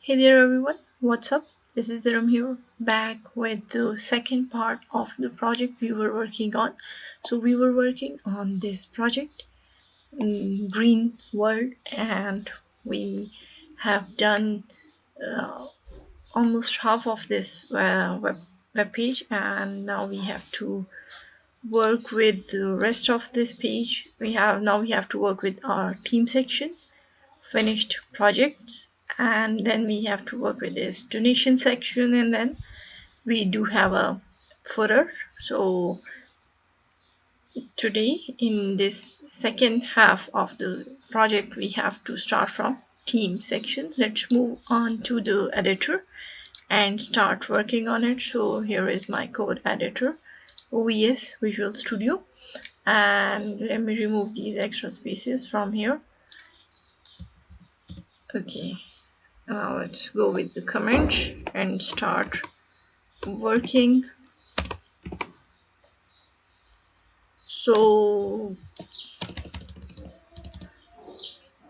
Hey there everyone, what's up? This is Dharam here, back with the second part of the project we were working on. So we were working on this project, Green World, and we have done almost half of this web page, and now we have to work with the rest of this page. We have to work with our team section, finished projects, and then we have to work with this donation section, and then we do have a footer. So today in this second half of the project we have to start from team section. Let's move on to the editor and start working on it. So here is my code editor, OVS Visual Studio, and let me remove these extra spaces from here. Okay, now let's go with the comments and start working. So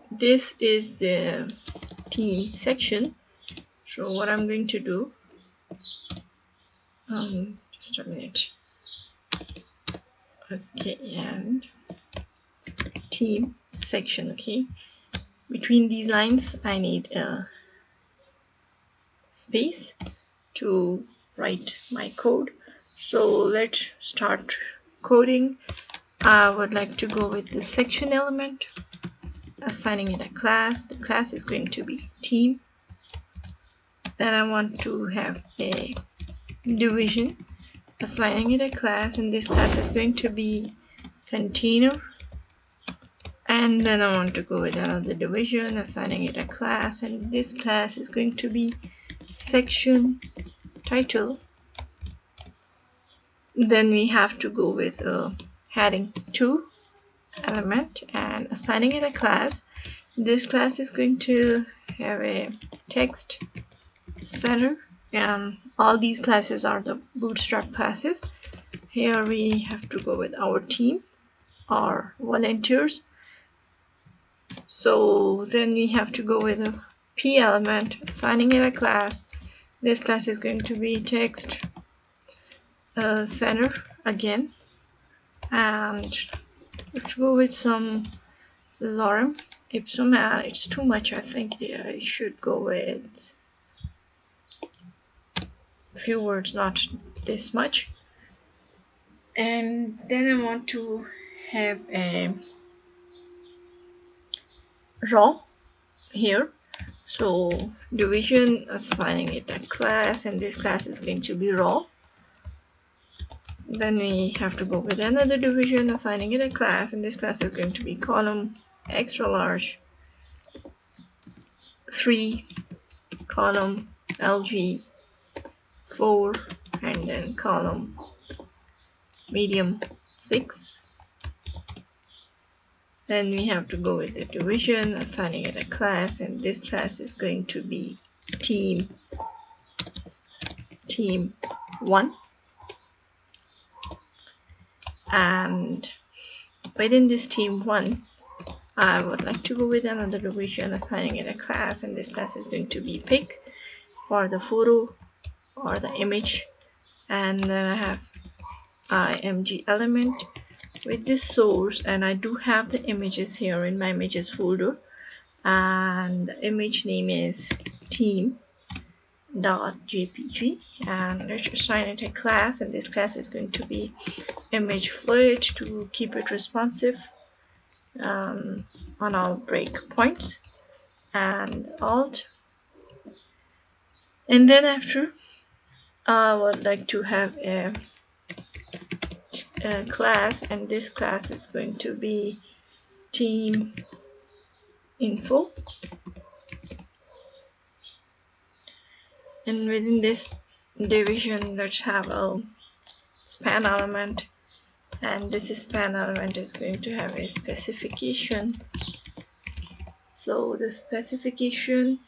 this is the team section. So what I'm going to do, just a minute. Okay, and team section. Okay, between these lines I need a space to write my code. So let's start coding. I would like to go with the section element, assigning it a class. The class is going to be team. Then I want to have a division, assigning it a class, and this class is going to be container. And then I want to go with another division, assigning it a class, and this class is going to be section title. Then we have to go with a heading 2 element and assigning it a class. This class is going to have a text center. All these classes are the Bootstrap classes. Here we have to go with our team, our volunteers. So then we have to go with a P element, assigning it a class. This class is going to be text center again, and let's go with some lorem ipsum. It's too much, I think. I should go with few words, not this much. And then I want to have a raw here. So division, assigning it a class, and this class is going to be raw. Then we have to go with another division, assigning it a class, and this class is going to be column extra large 3, column LG 4, and then column medium 6. Then we have to go with the division, assigning it a class, and this class is going to be team 1. And within this team 1, I would like to go with another division, assigning it a class, and this class is going to be pic for the photo or the image. And then I have img element with this source, and I do have the images here in my images folder, and the image name is team.jpg, and let's assign it a class, and this class is going to be image fluid to keep it responsive on all breakpoints, and alt. And then after, I would like to have a class, and this class is going to be team info. And within this division, let's have a span element, and this span element is going to have a specification. So the specification,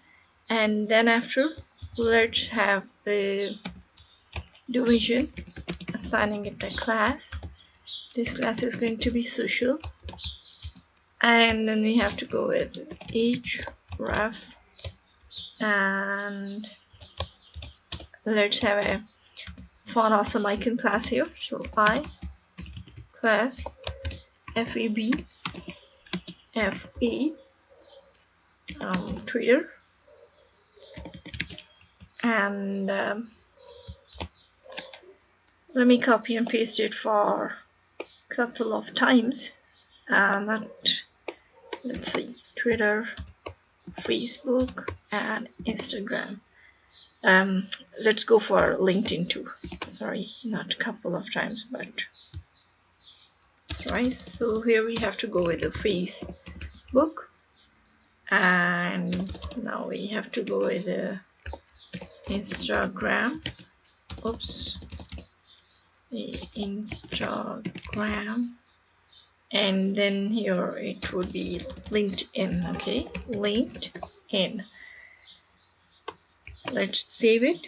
and then after, let's have a division, assigning it a class. This class is going to be social, and then we have to go with href and let's have a fun awesome icon class here. So I class FEB FE Twitter, and let me copy and paste it for a couple of times. Let's see, Twitter, Facebook, and Instagram. Let's go for LinkedIn too. Sorry, not a couple of times, but thrice. So here we have to go with the Facebook, and now we have to go with the Instagram. Oops, the Instagram, and then here it would be LinkedIn. Okay, LinkedIn. Let's save it.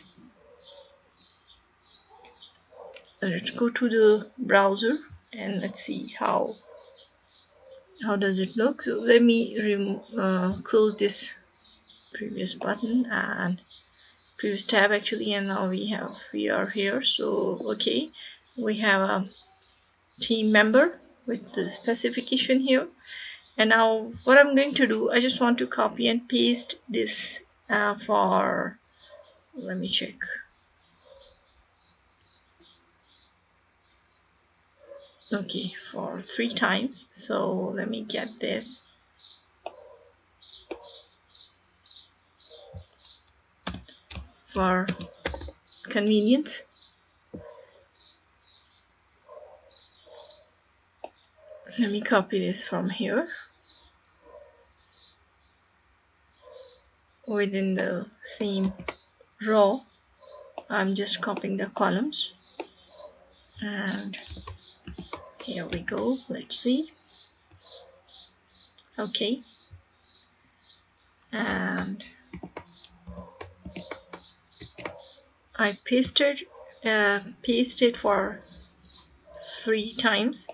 Let's go to the browser and let's see how does it look. So let me close this previous button and previous tab actually, and now we are here. So okay, we have a team member with the specification here, and now what I'm going to do, I just want to copy and paste this for, let me check. Okay, for 3 times. So let me get this. For convenience, let me copy this from here within the same row. I'm just copying the columns, and here we go. Let's see. Okay, and I pasted for 3 times.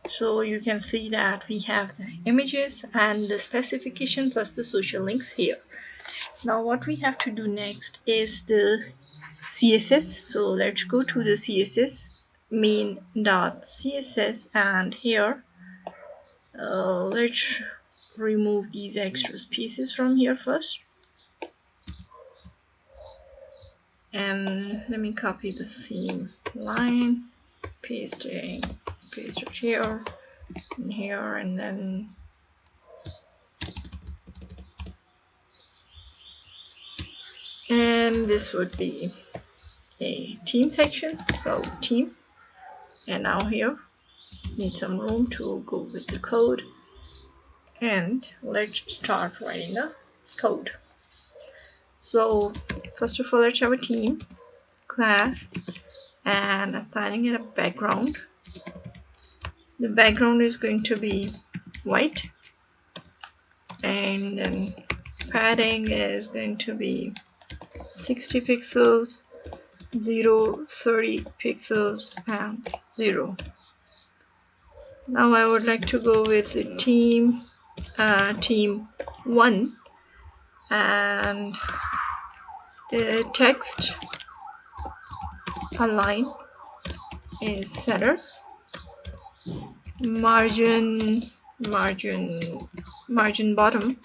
So you can see that we have the images and the specification plus the social links here. Now what we have to do next is the CSS. So let's go to the CSS, main.css, and here let's remove these extra spaces from here first. And let me copy the same line, paste it here and here, and then this would be a team section. So team, and now here need some room to go with the code, and let's start writing the code. So first of all, let's have a team class and assigning it a background. The background is going to be white, and then padding is going to be 60 pixels, 0, 30 pixels, and 0. Now I would like to go with the team 1, and the text align is center, margin bottom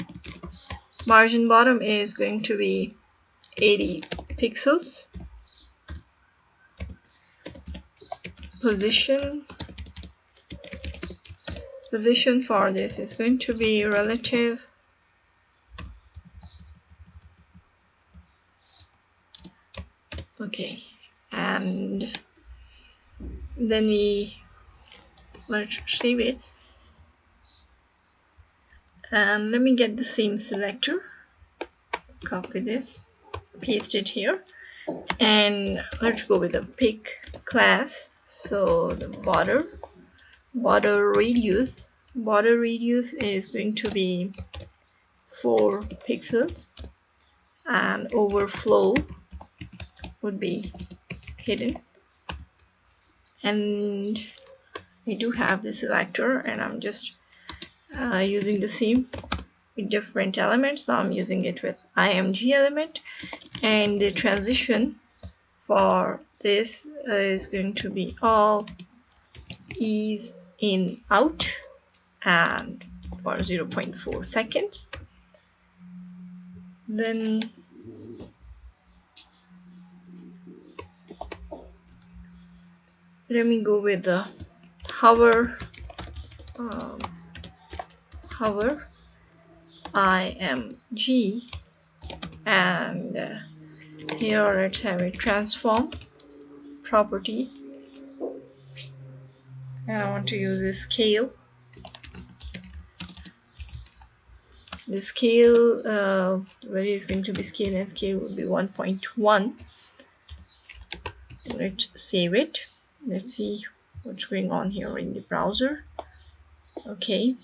is going to be 80 pixels. Position for this is going to be relative. Okay, and then let's save it, and let me get the same selector, copy this, paste it here, and let's go with the pick class. So the border radius is going to be 4 pixels, and overflow would be hidden. And we do have the selector, and I'm just using the same with different elements. Now I'm using it with img element, and the transition for this is going to be all ease in out, and for 0.4 seconds. Then let me go with the hover img, and here let's have a transform property, and I want to use a scale. The scale value is going to be scale, and scale will be 1.1. Let's save it. Let's see what's going on here in the browser. Okay.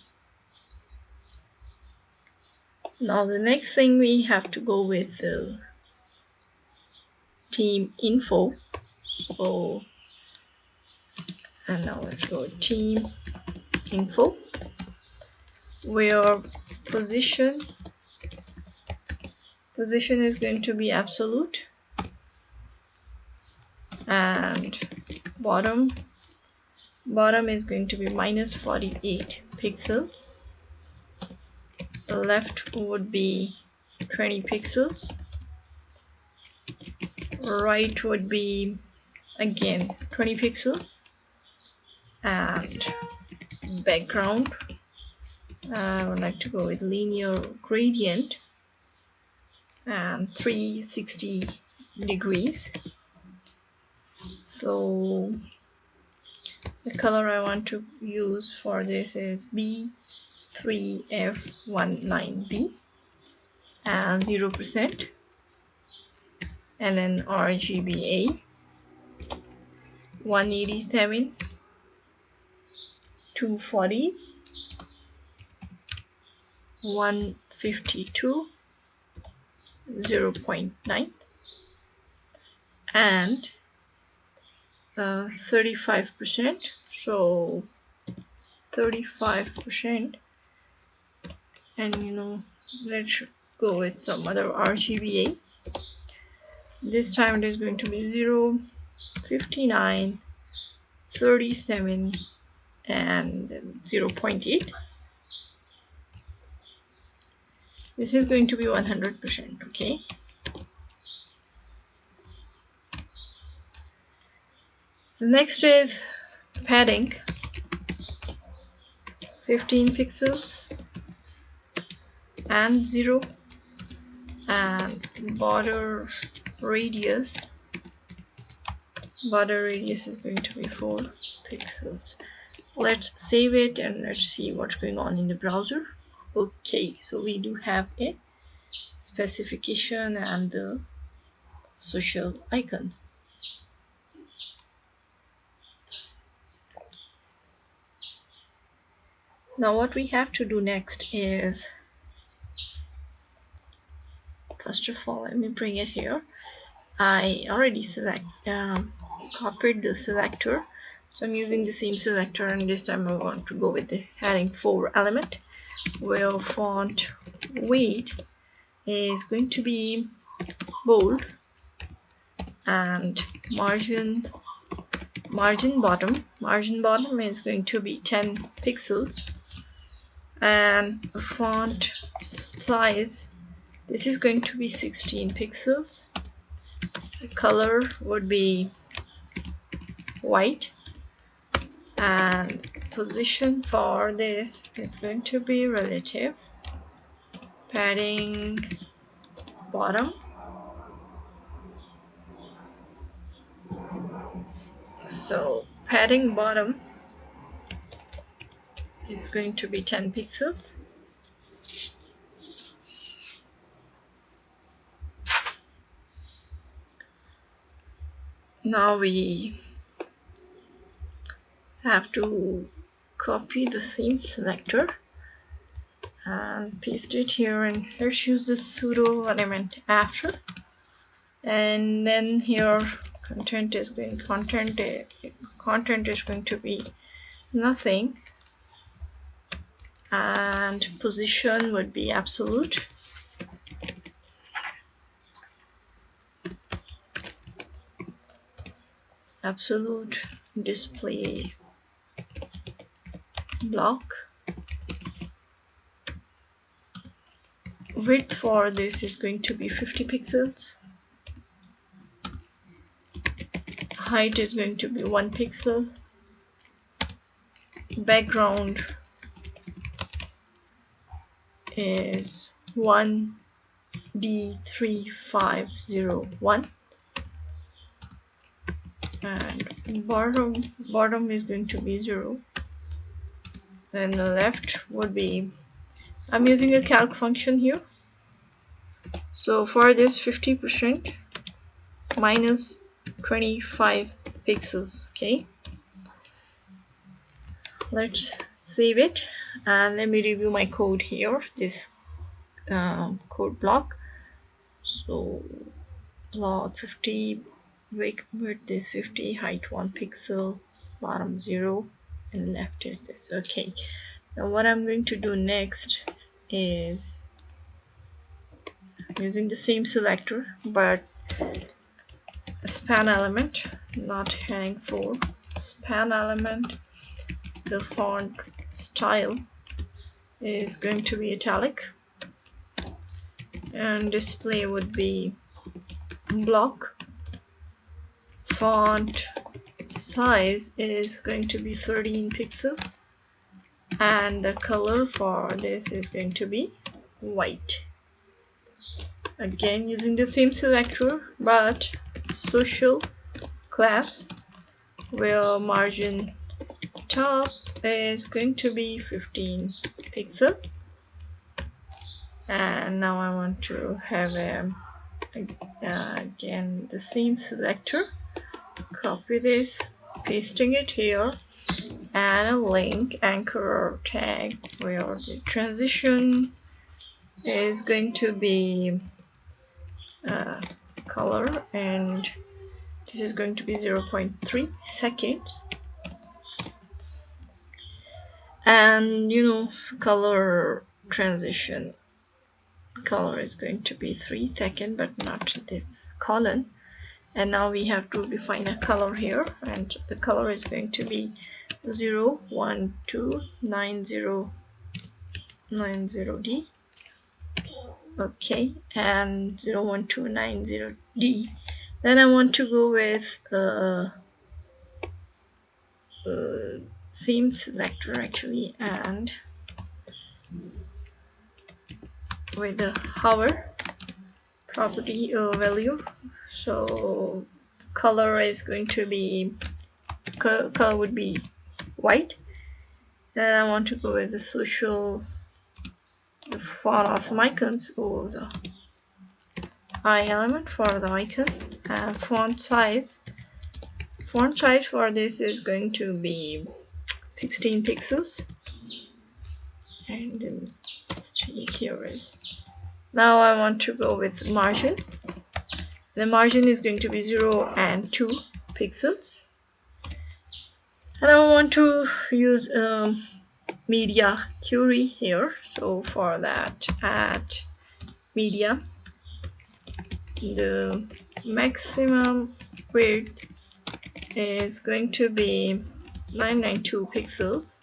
Now the next thing, we have to go with the team info. So, and now let's go with team info, where position is going to be absolute, and bottom is going to be minus 48 pixels. Left would be 20 pixels. Right would be again 20 pixels, and background, I would like to go with linear gradient and 360 degrees. So the color I want to use for this is B3F19B and 0%, and then RGBA 187, 240, 152, 0.9, and 35%. So 35%, and let's go with some other RGBA. This time it is going to be 0, 59, 37, and 0.8. This is going to be 100%. Okay. The next is padding, 15 pixels and 0, and border radius is going to be 4 pixels. Let's save it and let's see what's going on in the browser. Okay, so we do have a specification and the social icons. Now what we have to do next is, first of all, let me bring it here. I already copied the selector, so I'm using the same selector, and this time I want to go with the heading 4 element, where font weight is going to be bold, and margin bottom is going to be 10 pixels, and font size, this is going to be 16 pixels. The color would be white, and position for this is going to be relative. Padding bottom, so padding bottom is going to be 10 pixels. Now we have to copy the same selector and paste it here, and let's use the pseudo element after, and then here content is going to be nothing, and position would be absolute. Absolute display block. Width for this is going to be 50 pixels. Height is going to be 1 pixel. Background is 1D3501, and bottom is going to be 0, and the left would be, I'm using a calc function here. So for this 50% minus 25 pixels. Okay, let's save it and let me review my code here. This code block. So block 50, width is 50, height 1 pixel, bottom 0, and left is this. Okay, now what I'm going to do next is using the same selector but a span element, not heading 4. Span element, the font style is going to be italic, and display would be block. Font size is going to be 13 pixels, and the color for this is going to be white. Again using the same selector but social class, where margin top is going to be 15 pixel. And now I want to have again the same selector, copy this, pasting it here, and a link anchor tag where the transition is going to be color, and this is going to be 0.3 seconds. And color transition, color is going to be 3 seconds but not this colon. And now we have to define a color here, and the color is going to be 01290D. Okay, and 01290D. Then I want to go with same selector actually, and with the hover property value. So color is going to be, color would be white. Then I want to go with the social, the font awesome icons, or the I element for the icon, and font size for this is going to be 16 pixels. And the mistake here is, now I want to go with margin. The margin is going to be 0 and 2 pixels, and I want to use media query here. So for that, add media, the maximum width is going to be 992 pixels,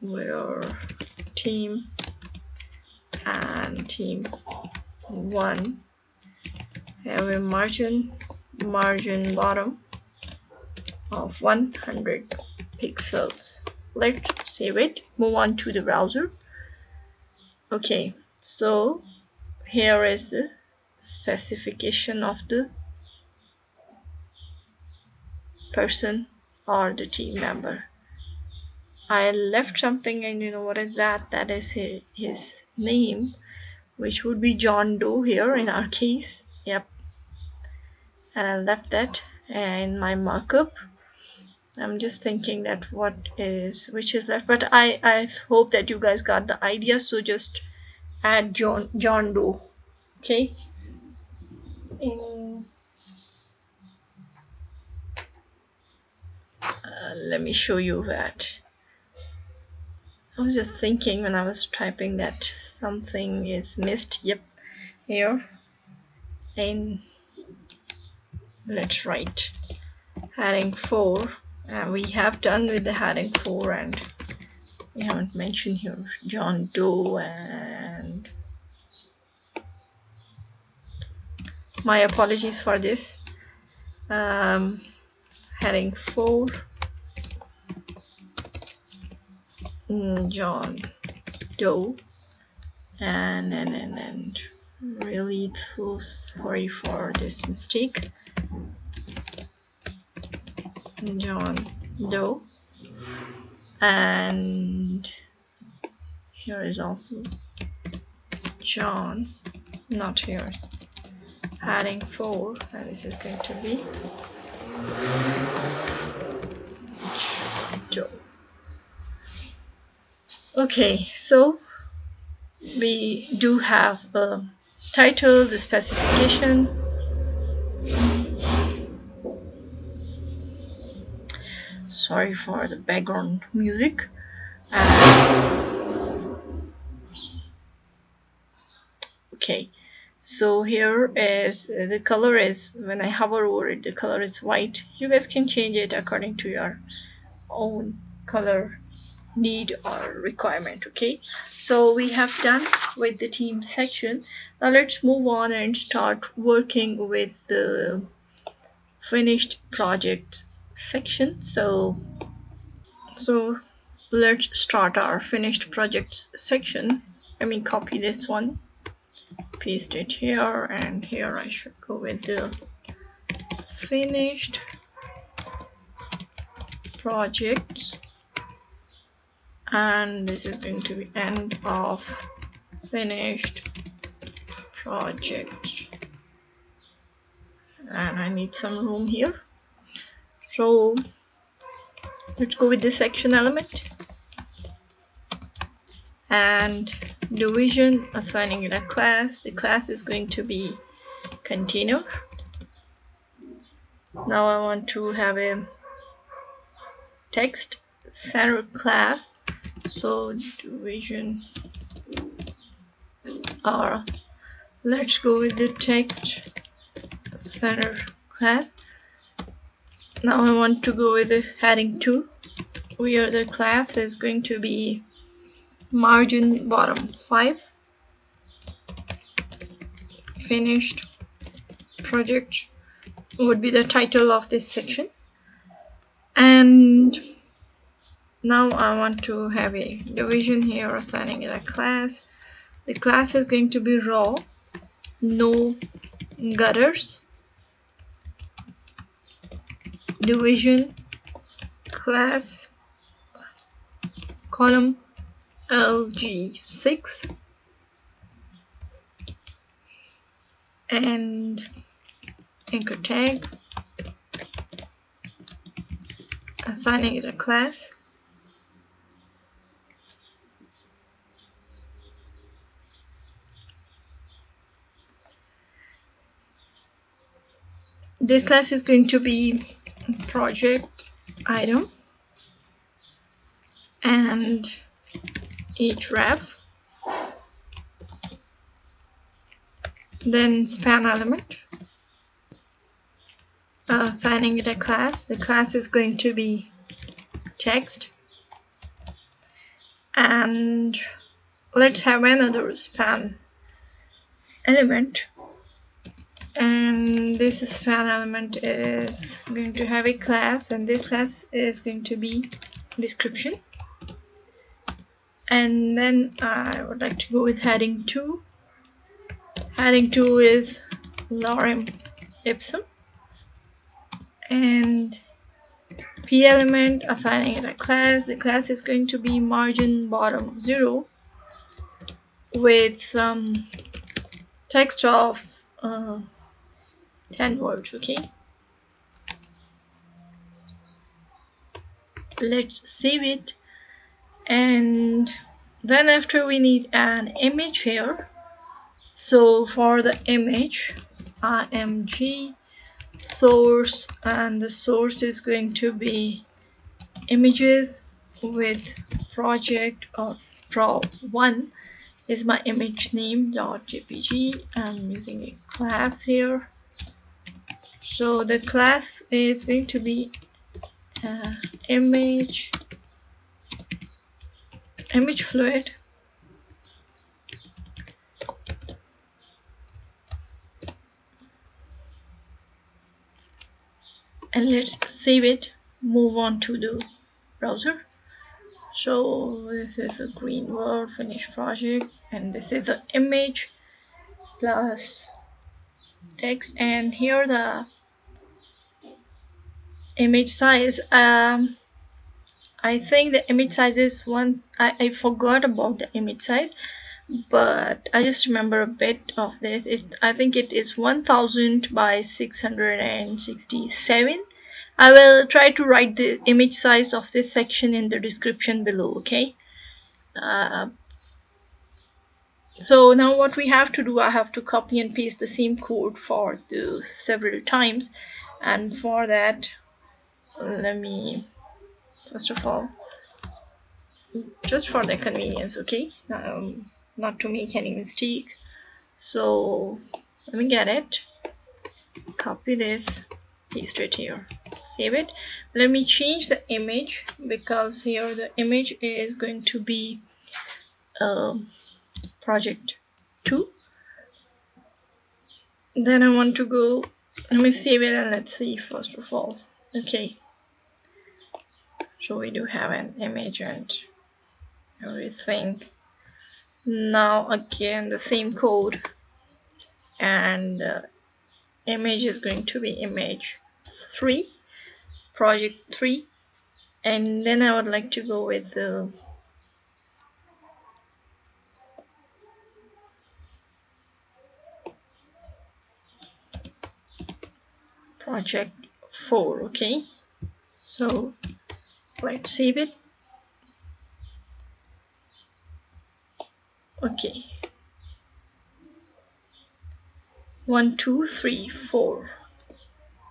where team and team 1 have a margin bottom of 100 pixels. Let's save it, move on to the browser. Okay, so here is the specification of the person or the team member. I left something, and what is that? That is his name, which would be John Doe here in our case. Yep, and I left that in my markup. I'm just thinking that which is left, but I hope that you guys got the idea. So just add John Doe. Okay, let me show you that. I was just thinking when I was typing that something is missed. Yep, here. And let's write heading 4. We have done with the heading 4, and we haven't mentioned here John Doe, and my apologies for this. Heading 4, John Doe, and really so sorry for this mistake. John Doe, and here is also John, not here, heading 4, and this is going to be John Doe. Okay, so we do have a title, the specification, sorry for the background music, okay, so here is the color is, when I hover over it, the color is white. You guys can change it according to your own color need or requirement. Okay, so we have done with the team section. Now let's move on and start working with the finished project section. So let's start our finished projects section. Let me copy this one, paste it here, and here I should go with the finished projects, and this is going to be end of finished project, and I need some room here, so let's go with the section element and division, assigning it a class. The class is going to be container. Now I want to have a text center class, so division, or let's go with the text center class. Now I want to go with the heading 2, where the class is going to be margin bottom 5. Finished project would be the title of this section. And now I want to have a division here, assigning it a class. The class is going to be raw, no gutters. Division class column LG6, and anchor tag, assigning it a class. This class is going to be project item and href, then span element, assigning it a class. The class is going to be text, and let's have another span element, and this span element is going to have a class, and this class is going to be description. And then I would like to go with heading 2. Heading 2 is lorem ipsum, and p element, assigning it a class. The class is going to be margin bottom 0 with some text of 10 words. Okay, let's save it. And then after we need an image here, so for the image, img source, and the source is going to be images with project or pro1 is my image name .jpg. I'm using a class here. So the class is going to be image fluid, and let's save it, move on to the browser. So this is a green world finished project, and this is the image plus text, and here the image size. I think the image size is one. I forgot about the image size, but I just remember a bit of this. I think it is 1000 by 667. I will try to write the image size of this section in the description below, okay? So now what we have to do, I have to copy and paste the same code for the several times, and for that, let me first of all, just for the convenience, okay, not to make any mistake. So let me get it, copy this, paste it here, save it. Let me change the image, because here the image is going to be project 2. Then I want to go, let me save it and let's see first of all. Okay, so we do have an image and everything. Now again the same code, and image is going to be image 3, project 3, and then I would like to go with the project 4. Okay, so let's save it. Okay, 1 2 3 4.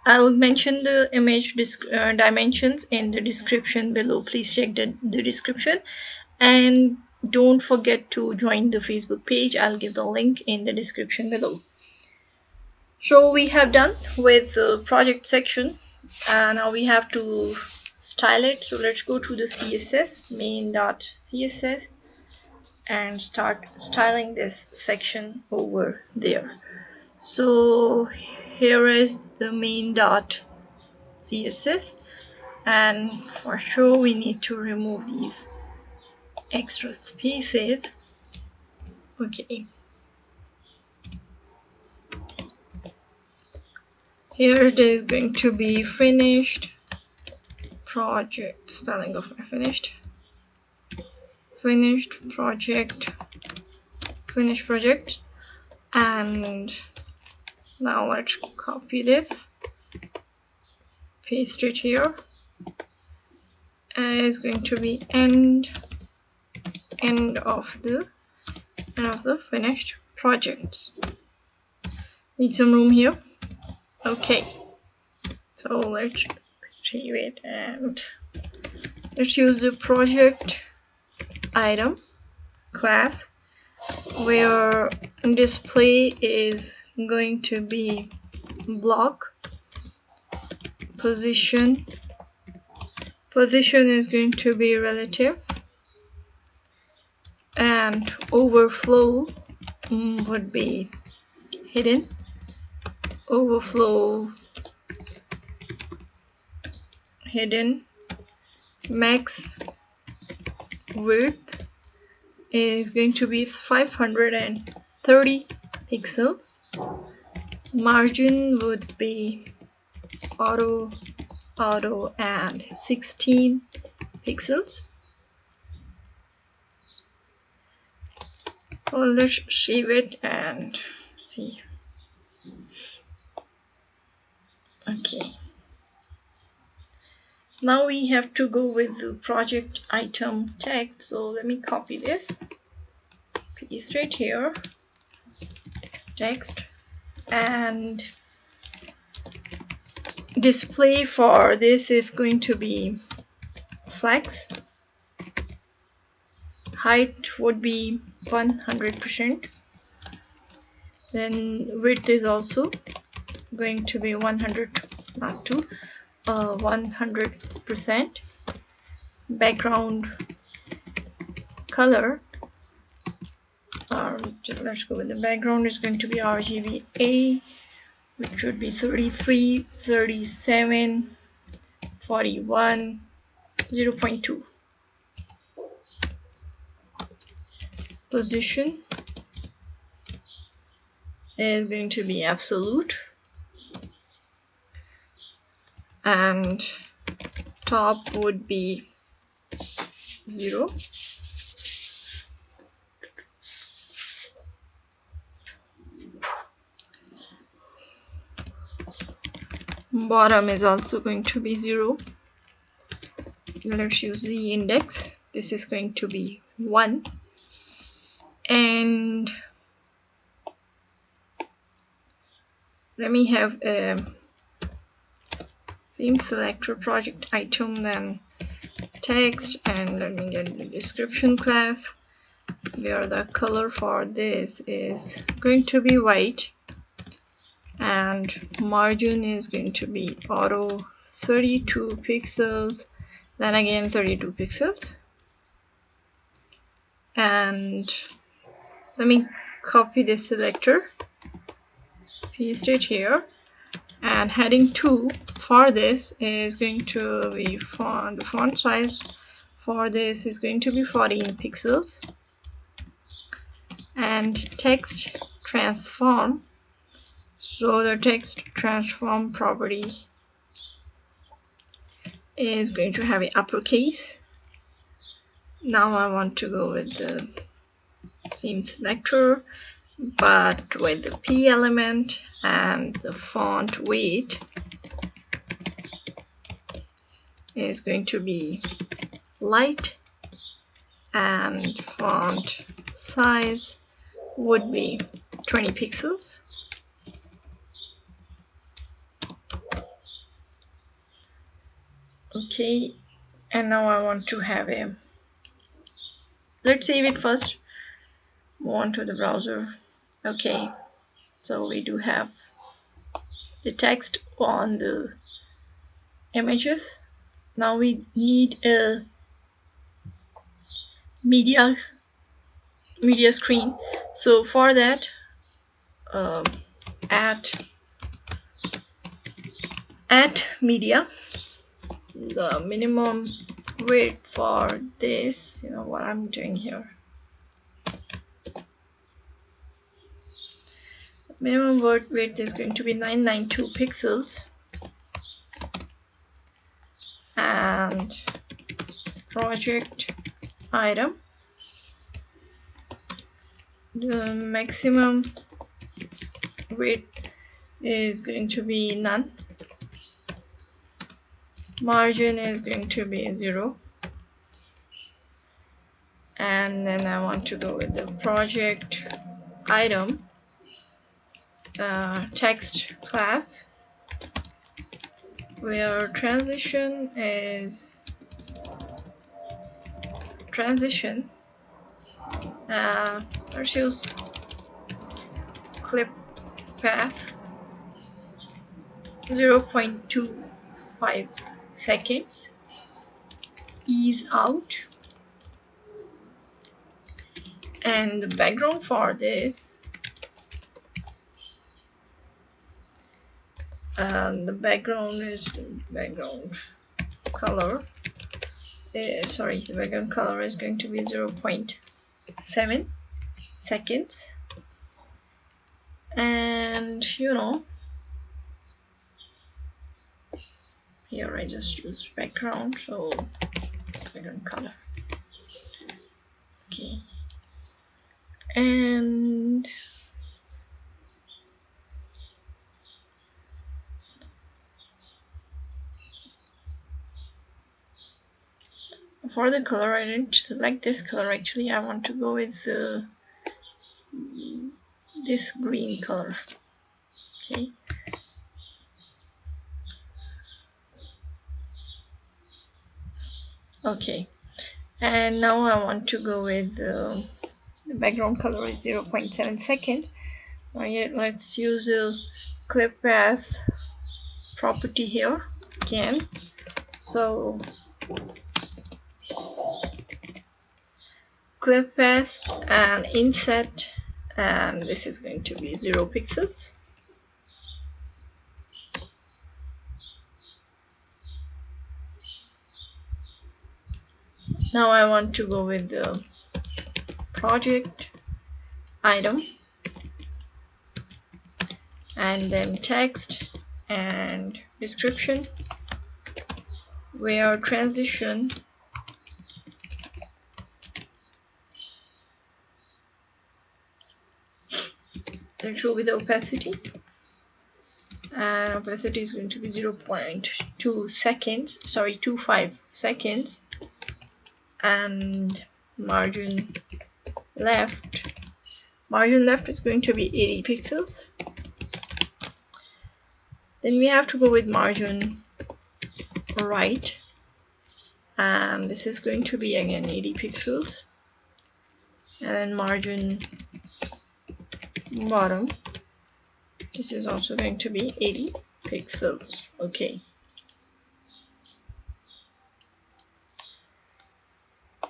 I'll mention the image dimensions in the description below. Please check the description, and don't forget to join the Facebook page. I'll give the link in the description below. So we have done with the project section, and now we have to style it. So let's go to the CSS, main.css, and start styling this section over there. So here is the main.css, and for sure we need to remove these extra spaces. Okay, here it is going to be finished project, spelling of my finished project, finished project. And now let's copy this, paste it here, and it is going to be end of the finished projects. Need some room here. Okay, so let's save it, and let's use the project item class, where display is going to be block, position is going to be relative, and overflow would be hidden, overflow hidden, max width is going to be 530 pixels, margin would be auto and 16 pixels. Well, let's save it and see. Okay, now we have to go with the project item text. So let me copy this, paste it here, text, and display for this is going to be flex, height would be 100%. Then width is also going to be 100%. Background color, let's go with the background, is going to be RGBA, which would be 33, 37, 41, 0.2. Position is going to be absolute, and top would be 0. Bottom is also going to be 0. Let's use the index. This is going to be 1. And let me have a theme selector project item, then text, and let me get the description class, where the color for this is going to be white, and margin is going to be auto 32 pixels, then again 32 pixels. And let me copy this selector, paste it here, and heading 2 for this is going to be the font size for this is going to be 14 pixels, and text transform, so the text transform property is going to have an uppercase. Now I want to go with the theme selector, but with the P element, and the font weight is going to be light, and font size would be 20 pixels. Okay, and now I want to have a, let's save it first, move on to the browser. Okay, so we do have the text on the images. Now we need a media screen. So for that, at media, the minimum width for this, you know what I'm doing here, minimum word width is going to be 992 pixels, and project item, the maximum width is going to be none, margin is going to be 0, and then I want to go with the project item text class, where transition is transition. Let's use clip path 0.25 seconds, ease out, and the background for this, the background color, the background color is going to be 0.7 seconds, and you know, here I just use background, so background color. Okay, and for the color, I didn't select this color. Actually, I want to go with this green color. Okay. Okay. And now I want to go with the background color is 0.7 seconds. Let's use a clip path property here again. So clip path and inset, and this is going to be 0 pixels. Now I want to go with the project item and then text and description, where transition let's show with the opacity, and opacity is going to be 0.2 seconds, sorry, 25 seconds, and margin left is going to be 80 pixels. Then we have to go with margin right, and this is going to be again 80 pixels, and then margin bottom, this is also going to be 80 pixels. Okay,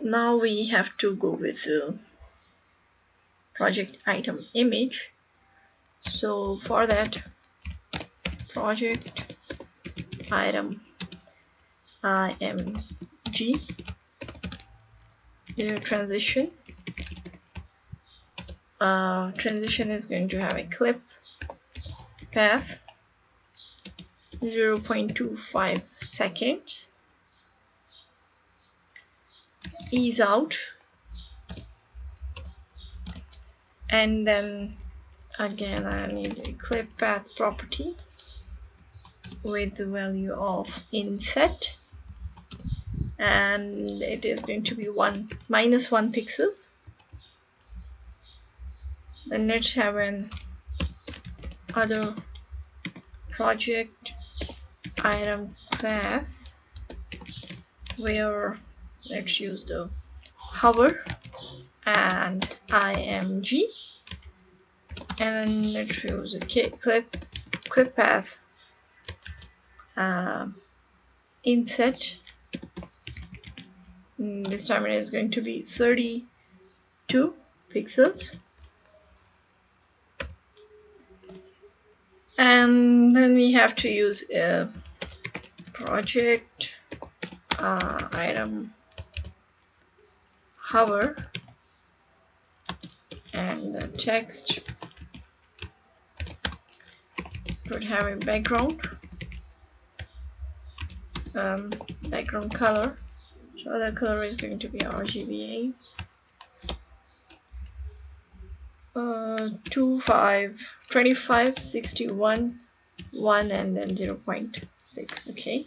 now we have to go with the project item image. So for that, project item img, the transition is going to have a clip path 0.25 seconds, ease out, and then again I need a clip path property with the value of inset, and it is going to be -1 pixels. Then let's have an other project item class, where let's use the hover and img, and let's use a clip path inset. This time it is going to be 32 pixels, and then we have to use a project item hover, and the text would have a background color. So the color is going to be RGBA 25, 61, 1, and then 0.6. Okay,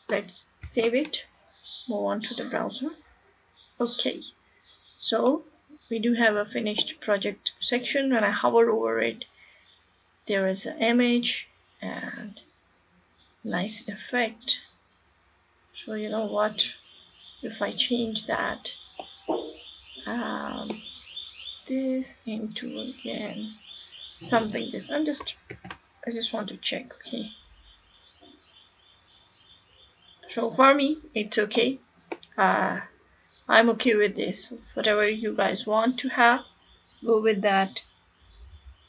let's save it, move on to the browser. Okay, so we do have a finished project section. When I hover over it, there is an image and nice effect. So you know what, if I change that this into again something this, I just want to check. Okay, so for me it's okay. I'm okay with this. Whatever you guys want to have, go with that.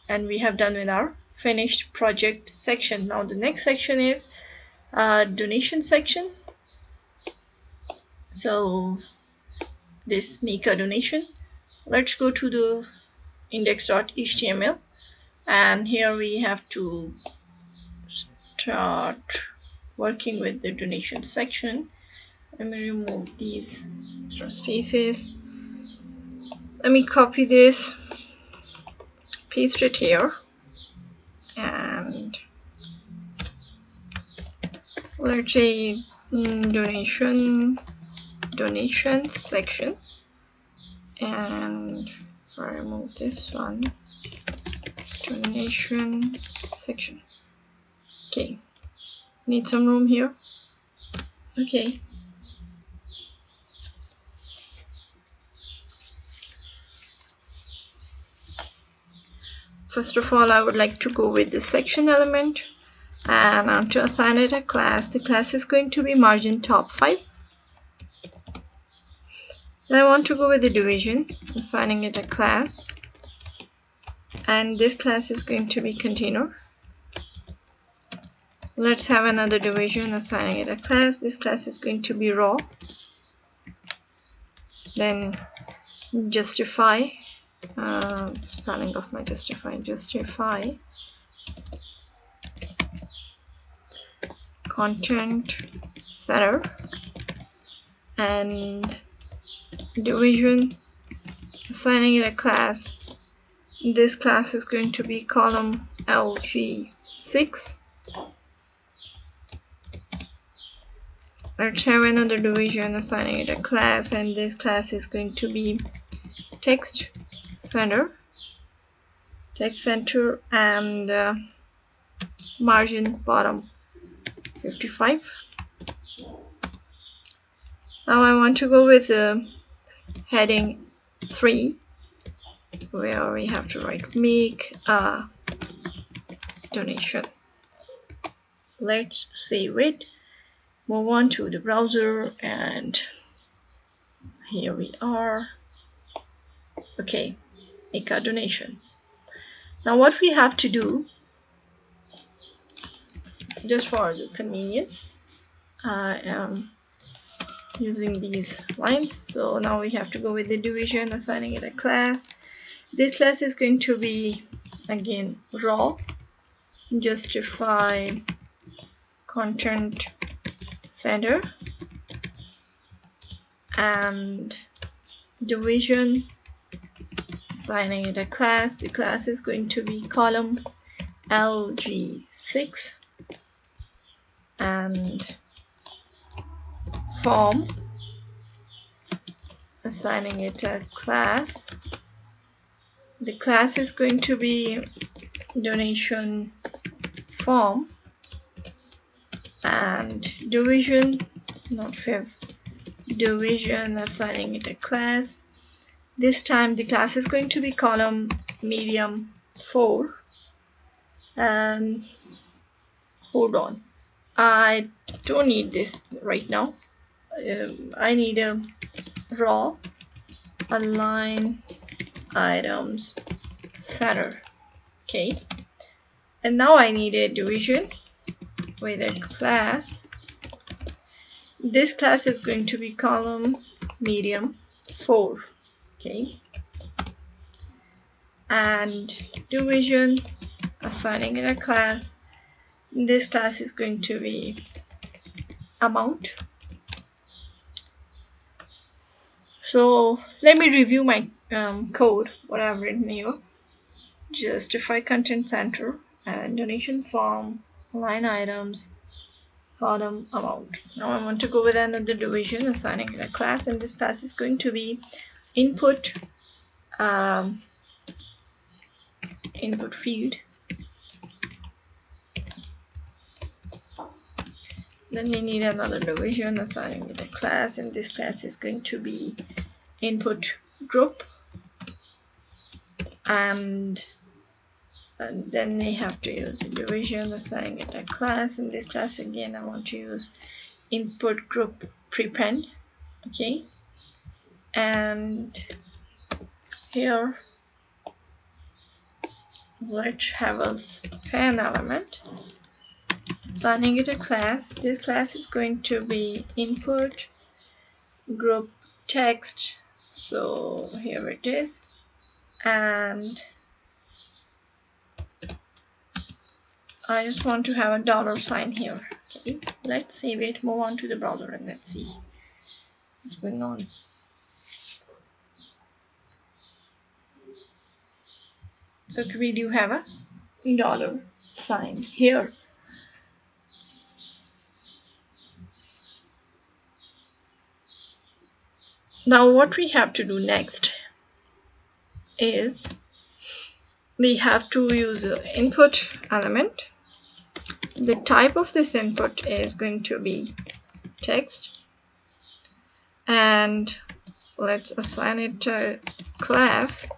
And we have done with our finished project section. Now the next section is donation section. So this make a donation. Let's go to the index.html, and here we have to start working with the donation section. Let me remove these extra spaces. Let me copy this, paste it here, and let's say donation section, and I remove this one, donation section. Okay, need some room here. Okay, First of all, I would like to go with the section element, and to assign it a class, the class is going to be margin top 5. Then I want to go with the division, assigning it a class, and this class is going to be container. Let's have another division, assigning it a class. This class is going to be raw. Then justify, spelling of my justify content setter, and division, assigning it a class. This class is going to be column LG6. Let's have another division, assigning it a class, and this class is going to be text center, and margin bottom 55. Now I want to go with heading 3, where we have to write make a donation. Let's save it, move on to the browser, and here we are. Okay, make a donation. Now what we have to do, just for the convenience, I am using these lines. So now we have to go with the division, assigning it a class. This class is going to be again raw, justify content center, and division, assigning it a class. The class is going to be column LG6, and form, assigning it a class. The class is going to be donation form, and division, not fifth, division, assigning it a class. This time the class is going to be column medium 4, and hold on, I don't need this right now. I need a raw align items center. Okay, and now I need a division with a class. This class is going to be column medium 4. Okay, and division, assigning it a class. This class is going to be amount. So let me review my code, what I've written here. Justify content center, and donation form, line items, column amount. Now I want to go with another division, assigning it a class, and this class is going to be input input field. Then we need another division, assigning it a class, and this class is going to be input group, and then we have to use a division, assigning it a class. In this class again I want to use input group prepend. Okay, and here let's have a span element, assigning it a class. This class is going to be input group text, so here it is, and I just want to have a $sign here. Okay, let's save it, move on to the browser, and let's see what's going on. So we do have a $sign here. Now what we have to do next is we have to use an input element. The type of this input is going to be text, and let's assign it a class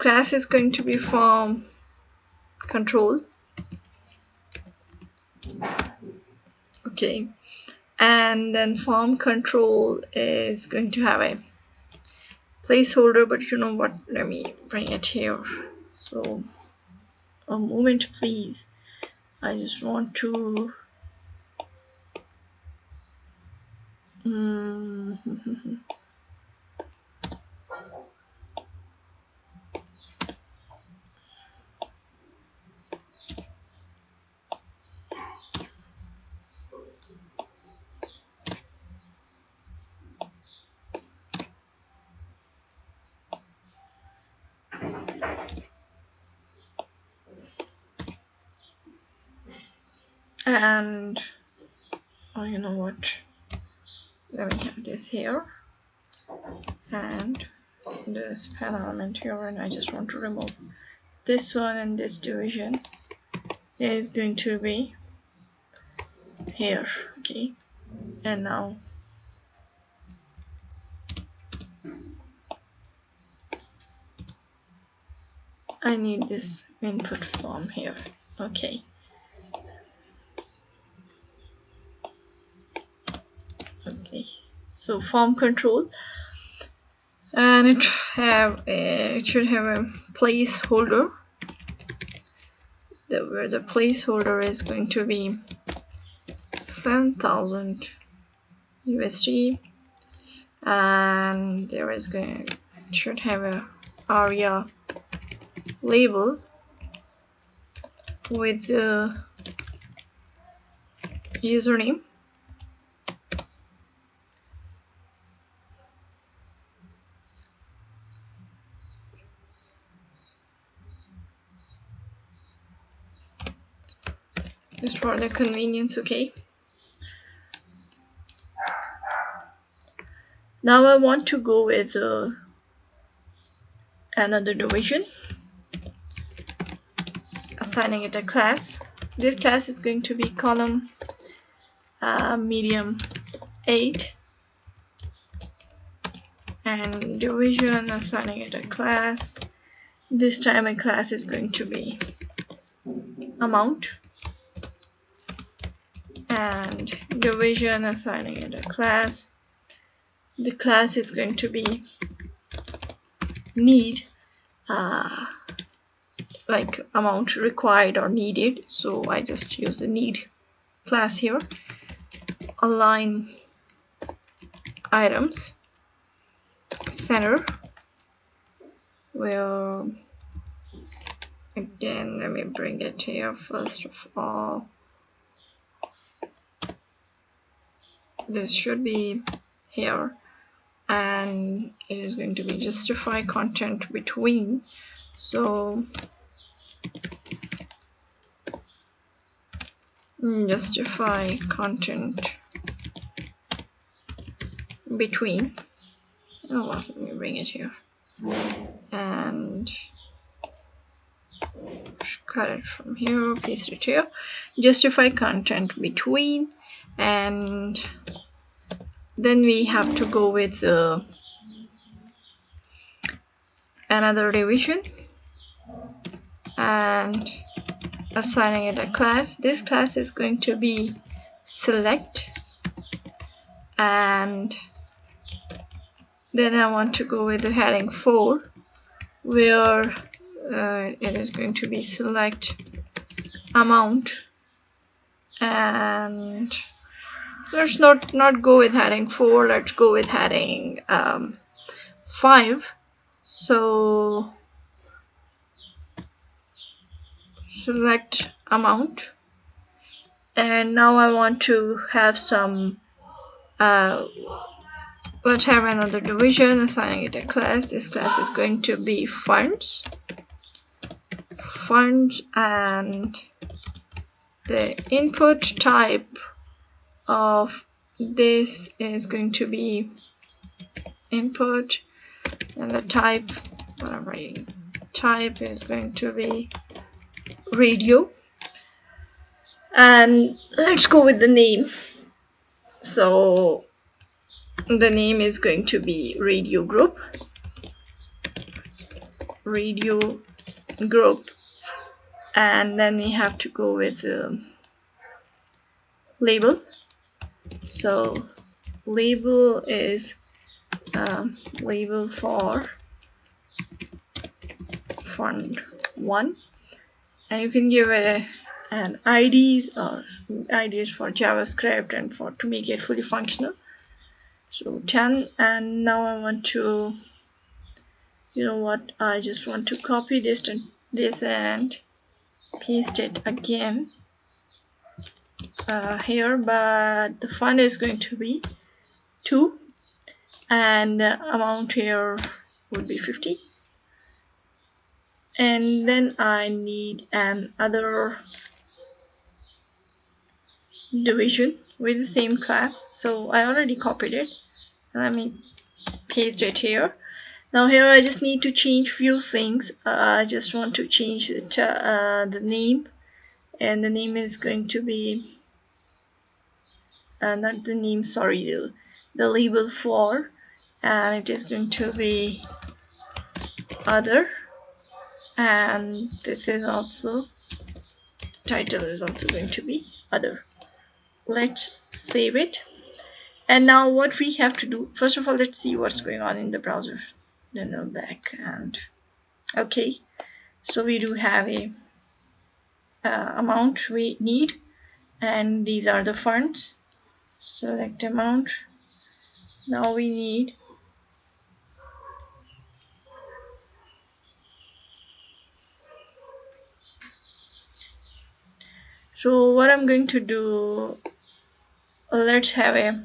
class is going to be form control. Okay, and then form control is going to have a placeholder, but you know what, let me bring it here. So a moment please, I just want to and oh, you know what, let me have this here and this pen element here, and I just want to remove this one, and this division is going to be here. Okay, and now I need this input form here. Okay, so form control, and it should have a placeholder where the placeholder is going to be 10,000 USD, and there is should have a aria label with the username, just for the convenience. Okay, now I want to go with another division, assigning it a class. This class is going to be column medium 8, and division, assigning it a class. This time a class is going to be amount, and division, assigning it a class. The class is going to be need, like amount required or needed, so I just use the need class here. Align items center, well, again, let me bring it here. First of all, this should be here, and it is going to be justify content between. So justify content between. Oh, well, let me bring it here and cut it from here, paste it here. Justify content between, and then we have to go with another division and assigning it a class. This class is going to be select, and then I want to go with the heading 4, where it is going to be select amount, and let's not go with heading 4, let's go with heading 5. So select amount, and now I want to have some let's have another division, assigning it a class. This class is going to be funds, and the input type of this is going to be input, and the type, what I'm writing, type is going to be radio, and let's go with the name. So the name is going to be radio group, radio group, and then we have to go with label. So label is label for font 1, and you can give an IDs or IDs for JavaScript and for to make it fully functional. So 10, and now I want to, you know what, I just want to copy this and paste it again here, but the font is going to be 2, and the amount here would be 50. And then I need another division with the same class, so I already copied it. Let me paste it here. Now here I just need to change few things. I just want to change the name, and the name is going to be not the name, sorry, the label for, and it is going to be other, and this is also, title is also going to be other. Let's save it. And now what we have to do, first of all, let's see what's going on in the browser. Then I'll back, and okay, so we do have a amount we need, and these are the fonts. Select amount. Now we need so what I'm going to do, let's have a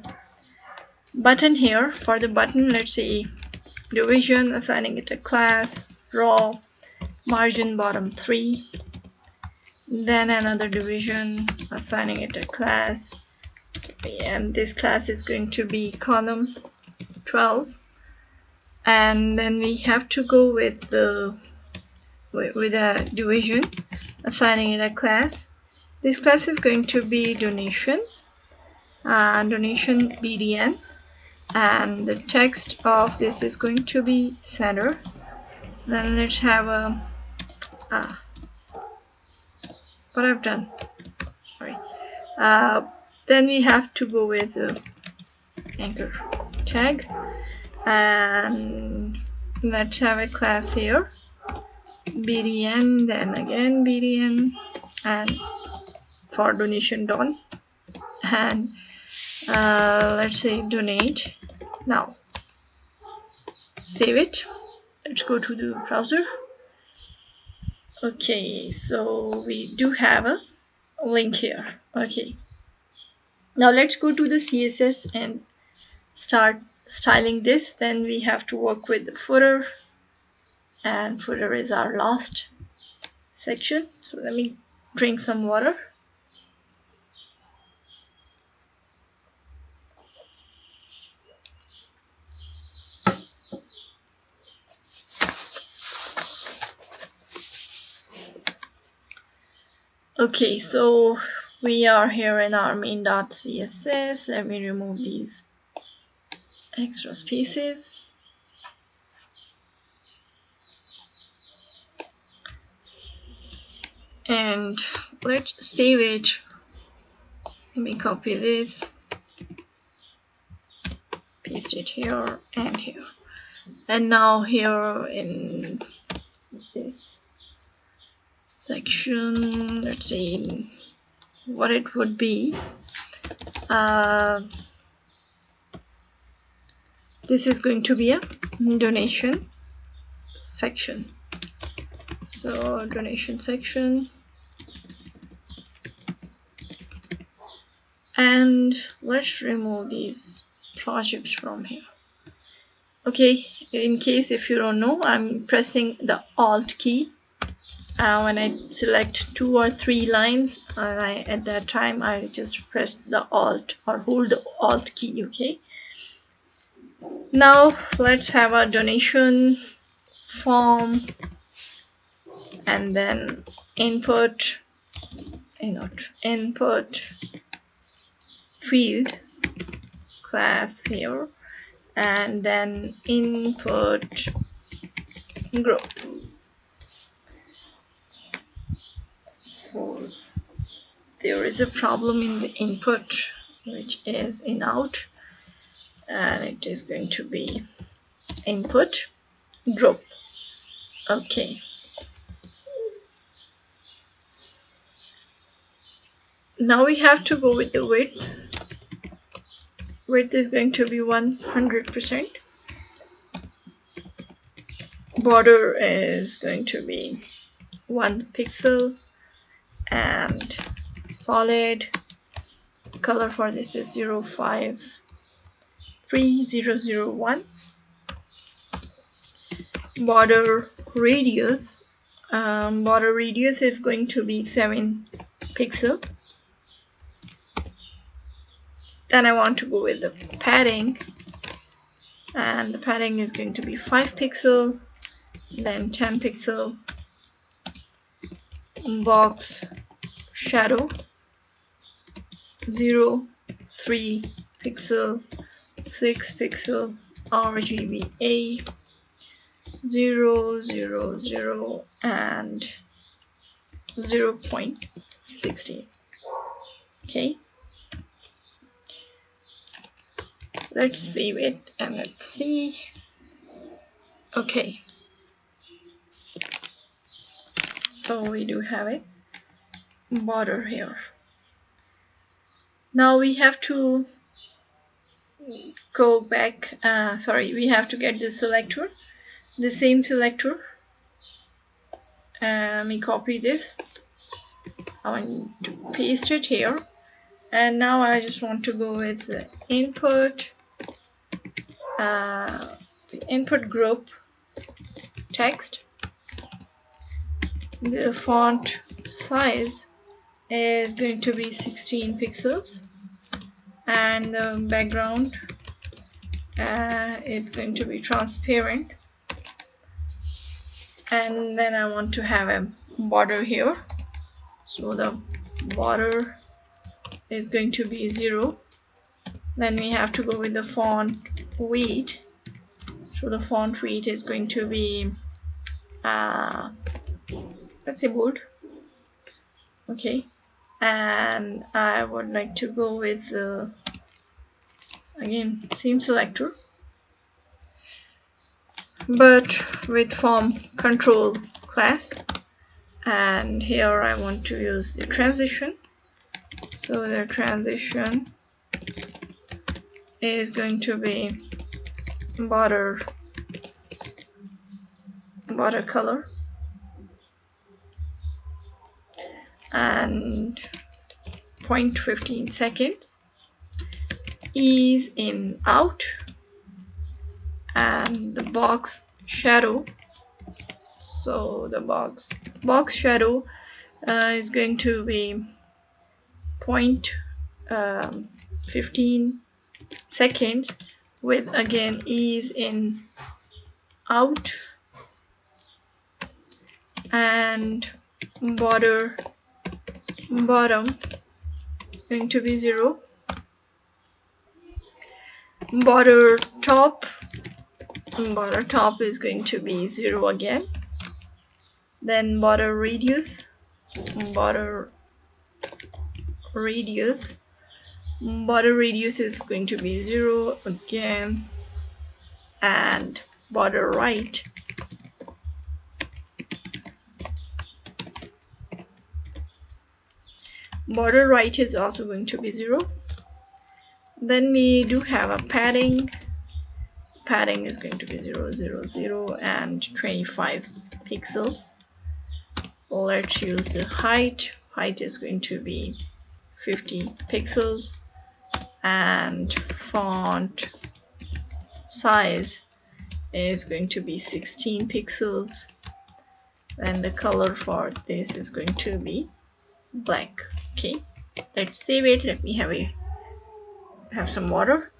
button here. For the button, let's say division, assigning it a class, raw, margin bottom 3, then another division, assigning it a class, and this class is going to be column 12, and then we have to go with a division, assigning it a class. This class is going to be donation, donation BDN, and the text of this is going to be sender. Then let's have a what I've done, sorry. Then we have to go with anchor tag, and let's have a class here, BDN, then again BDN, and for donation done, and let's say donate. Now save it. Let's go to the browser. Okay, so we do have a link here. Okay, now let's go to the CSS and start styling this. Then we have to work with the footer, and footer is our last section. So let me drink some water. Okay, so we are here in our main.css. Let me remove these extra spaces. And let's save it. Let me copy this, paste it here and here. And now here in this section, let's see what it would be. This is going to be a donation section. So donation section, and let's remove these projects from here. Okay, in case if you don't know, I'm pressing the Alt key when I select 2 or 3 lines, and at that time I just press the Alt or hold the Alt key. Okay, now let's have a donation form, and then input field class here, and then input group. there is a problem in the input, which is in out, and it is going to be input group. Okay. Now we have to go with the width. Width is going to be 100%. Border is going to be 1 pixel, and solid color for this is 053001. Border radius is going to be 7 pixel. Then I want to go with the padding, and the padding is going to be 5 pixel, then 10 pixel. Box shadow 0.3 pixel, 6 pixel. RGBA 0.00 and 0.16. Okay, let's save it and let's see. Okay, so we do have a border here. Now we have to go back, we have to get the selector, the same selector. Let me copy this. I want to paste it here, and now I just want to go with the input group text. The font size is going to be 16 pixels, and the background is going to be transparent. And then I want to have a border here, so the border is going to be 0. Then we have to go with the font weight, so the font weight is going to be let's say bold. Okay, and I would like to go with again same selector, but with form control class, and here I want to use the transition. So the transition is going to be border color, and 0.15 seconds. Ease in out, and the box shadow. So the box shadow is going to be 0.15 seconds with again ease in out, and border bottom is going to be 0. Border top is going to be 0 again. Then border radius is going to be 0 again, and border right is also going to be 0. Then we do have a padding is going to be 0, 0, 0 and 25 pixels. Let's use the height is going to be 50 pixels, and font size is going to be 16 pixels, and the color for this is going to be black. Okay, let's save it. Let me have some water.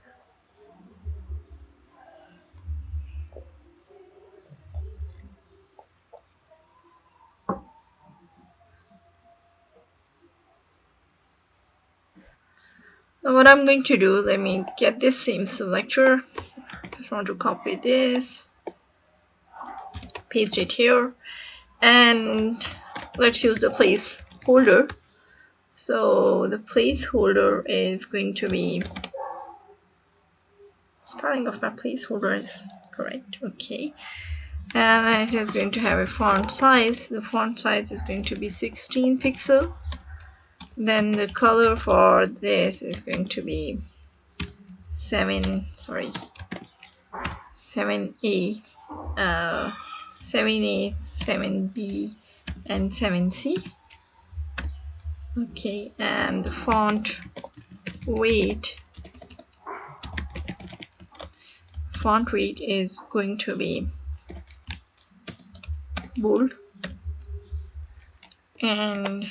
Now what I'm going to do, let me get this same selector. Just want to copy this, paste it here, and let's use the placeholder. So the placeholder is going to be, spelling of my placeholder is correct, okay. And it is going to have a font size. The font size is going to be 16 pixel. Then the color for this is going to be 7A, 7A, 7B, and 7C. Okay, and the font weight is going to be bold. And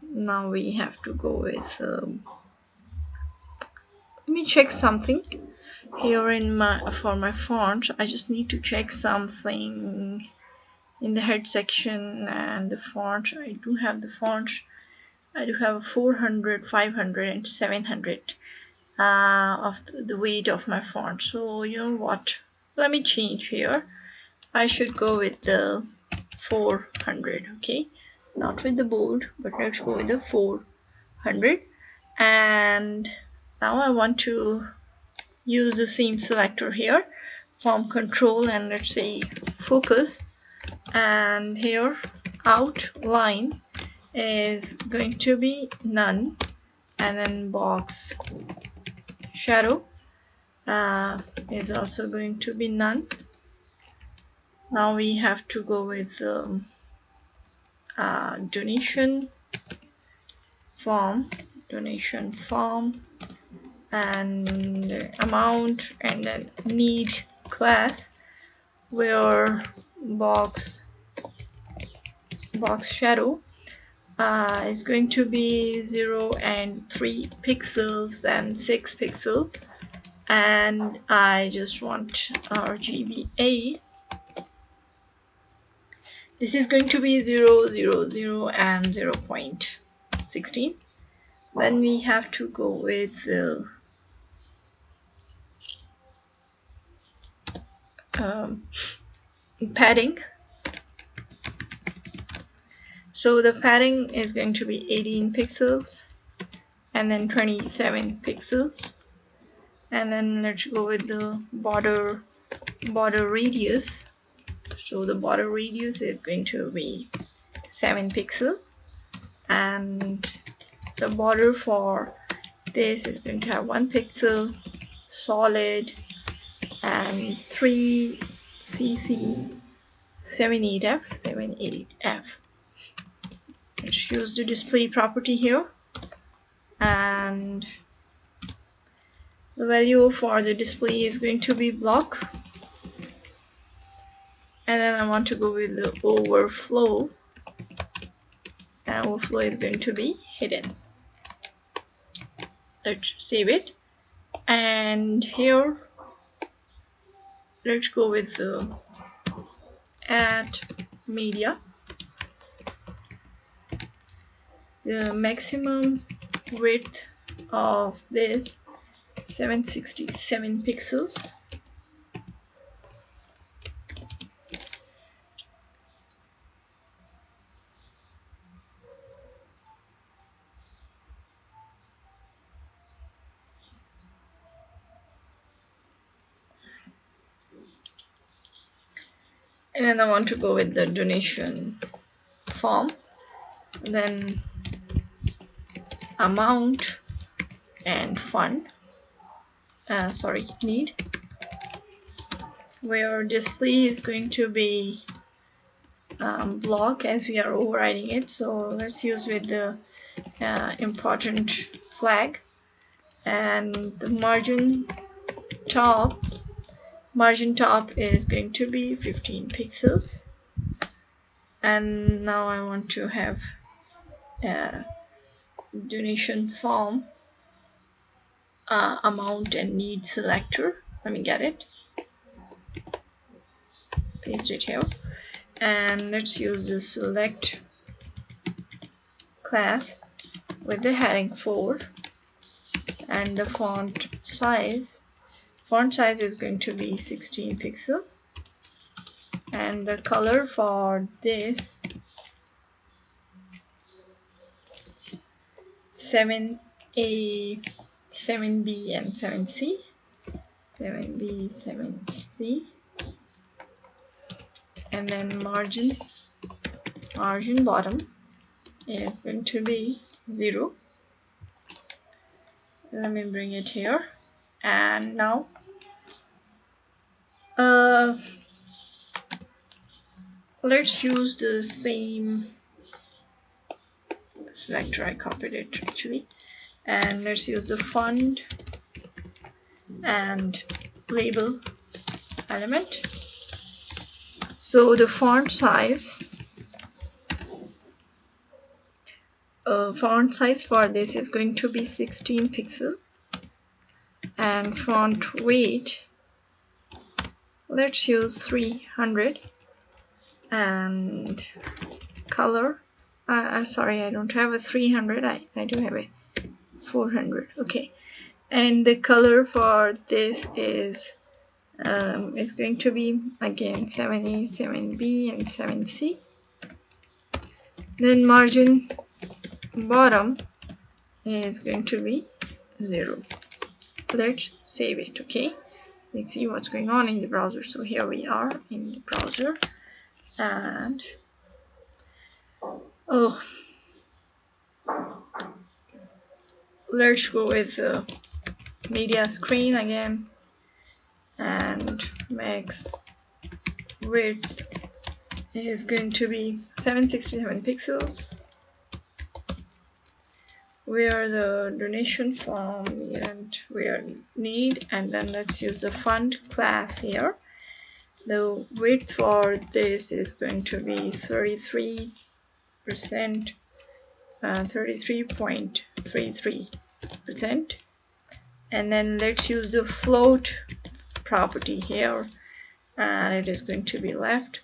now we have to go with let me check something here in for my font. I just need to check something in the head section and the font. I do have the font. I do have 400, 500, and 700 of the weight of my font. So you know what? Let me change here. I should go with the 400. Okay, not with the bold, but let's go with the 400. And now I want to use the seam selector here, form control, and let's say focus. And here outline is going to be none, and then box shadow is also going to be none. Now we have to go with donation form, and amount, and then need class, where box shadow is going to be 0 and 3 pixels, then 6 pixel, and I just want RGBA. This is going to be 0, 0, 0, and 0.16. Then we have to go with padding. So the padding is going to be 18 pixels and then 27 pixels. And then let's go with the border radius. So the border radius is going to be 7 pixel, and the border for this is going to have 1 pixel, solid, and 3 cc 78f. Let's use the display property here, and the value for the display is going to be block. And then I want to go with the overflow, and overflow is going to be hidden. Let's save it, and here let's go with the add media. The maximum width of this 767 pixels. And then I want to go with the donation form, then amount and fund, need, where display is going to be block, as we are overriding it. So let's use with the important flag, and the margin top is going to be 15 pixels. And now I want to have donation form amount and need selector. Let me get it, paste it here, and let's use the select class with the heading 4, and the font size is going to be 16 pixel, and the color for this 7A, 7B, and 7C. 7B, 7C, and then margin bottom is going to be 0. Let me bring it here, and now let's use the same selector. I copied it actually, and let's use the font and label element. So the font size for this is going to be 16 pixel, and font weight, let's use 300, and color, sorry, I don't have a 300, I do have a 400. Okay, and the color for this is going to be again 7A, 7B, and 7C. Then margin bottom is going to be 0. Let's save it. Okay, let's see what's going on in the browser. So here we are in the browser, and let's go with the media screen again, and max width is going to be 767 pixels. Where the donation form and where need, and then let's use the font class here. The width for this is going to be 33%, 33.33%, and then let's use the float property here, and it is going to be left.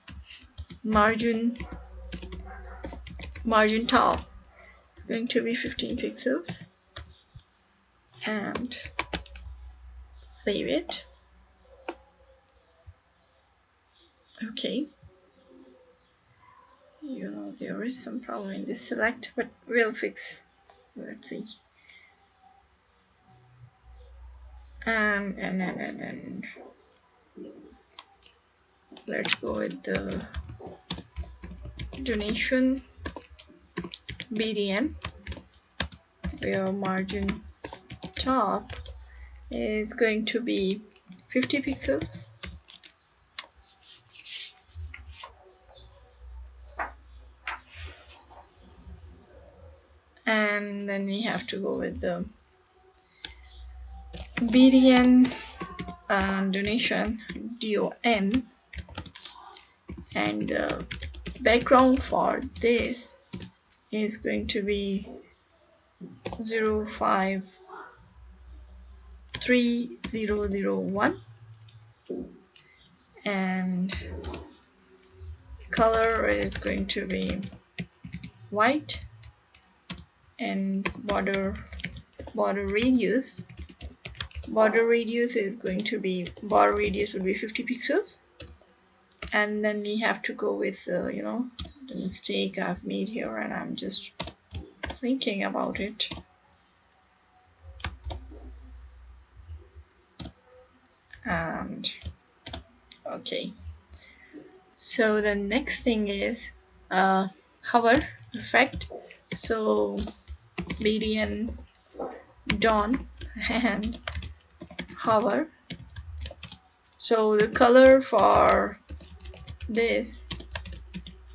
Margin top, it's going to be 15 pixels, and save it. Okay, there is some problem in this select, but we'll fix. Let's see. And let's go with the donation BDN, where margin top is going to be 50 pixels. And then we have to go with the BDN donation DON, and the background for this is going to be 053001, and color is going to be white, and border radius is going to be, border radius would be 50 pixels. And then we have to go with the mistake I've made here, and I'm just thinking about it. And okay, so the next thing is hover effect. So BDN dawn and hover. So the color for this,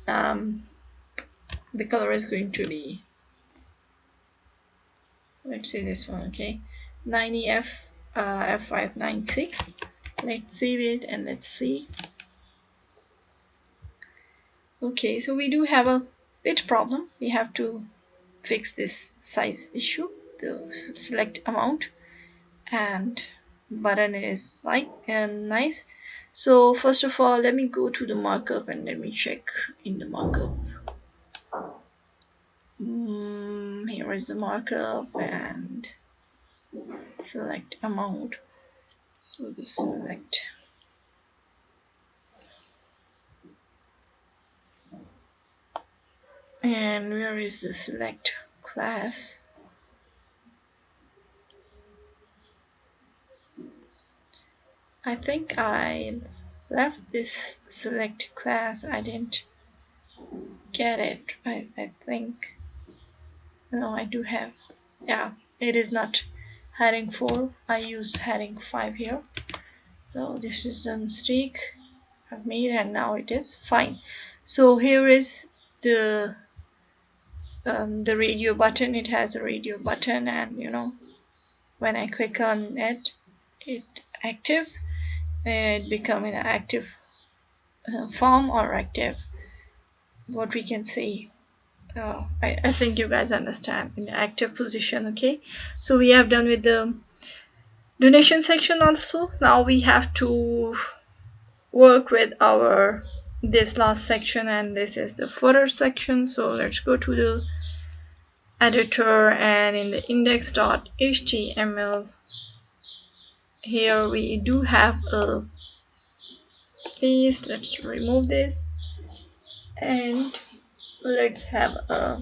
the color is going to be, let's say this one. Okay, 90F F596. Let's save it and let's see. Okay, so we do have a bit problem. We have to fix this size issue, the select amount, and button is nice. So first of all, let me go to the markup and let me check in the markup. Here is the markup and select amount. So the select, and where is the select class? I think I left this select class. I didn't get it. I think, no, I do have, yeah, it is not heading 4. I used heading 5 here. So this is a mistake I've made, and now it is fine. So here is the radio button. It has a radio button, and when I click on it, it actives. It become an active form, or active, what we can say. I think you guys understand, in the active position. Okay, so we have done with the donation section also. Now we have to work with our this last section, and this is the footer section. So let's go to the editor, and in the index.html, here we do have a space. Let's remove this, and let's have a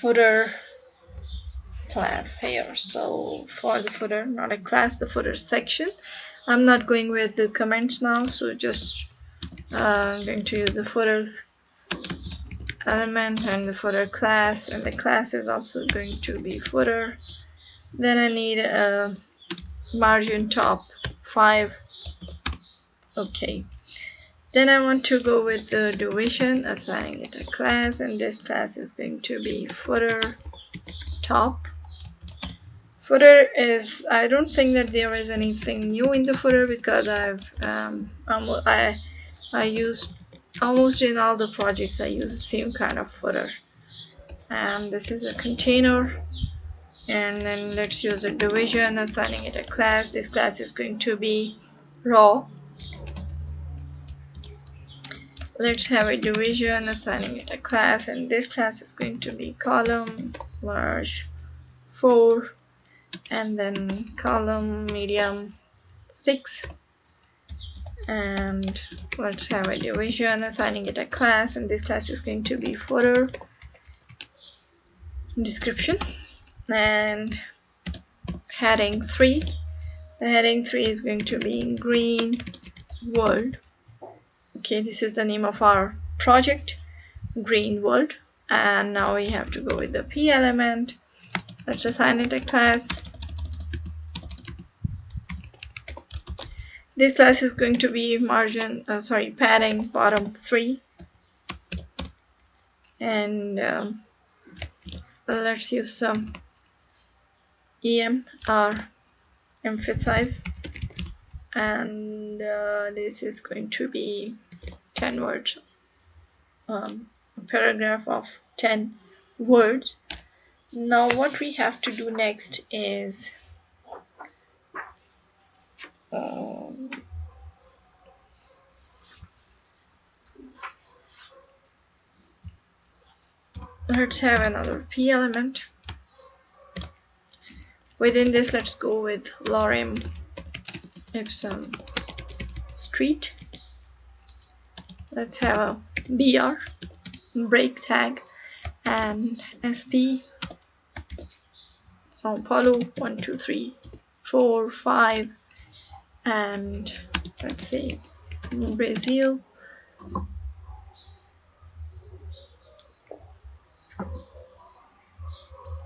footer class here. So for the footer, not a class, the footer section, I'm not going with the comments now, so just I'm going to use the footer element and the footer class, and the class is also going to be footer. Then I need a margin top 5. Okay, then I want to go with the division, assigning it a class, and this class is going to be footer top. Footer is, I don't think that there is anything new in the footer, because I used almost in all the projects I use the same kind of footer. And this is a container, and then let's use a division, assigning it a class. This class is going to be raw. Let's have a division, assigning it a class, and this class is going to be column large 4, and then column medium 6. And let's have a division, assigning it a class, and this class is going to be footer description. And heading 3, the heading 3 is going to be green world. Okay, this is the name of our project, green world. And now we have to go with the p element. Let's assign it a class. This class is going to be padding bottom 3. And let's use some em or emphasize, and this is going to be 10 words, a paragraph of 10 words. Now what we have to do next is let's have another p element. Within this, let's go with lorem ipsum street. Let's have a br break tag, and sp Sao Paulo 1 2 3 4 5, and let's say Brazil.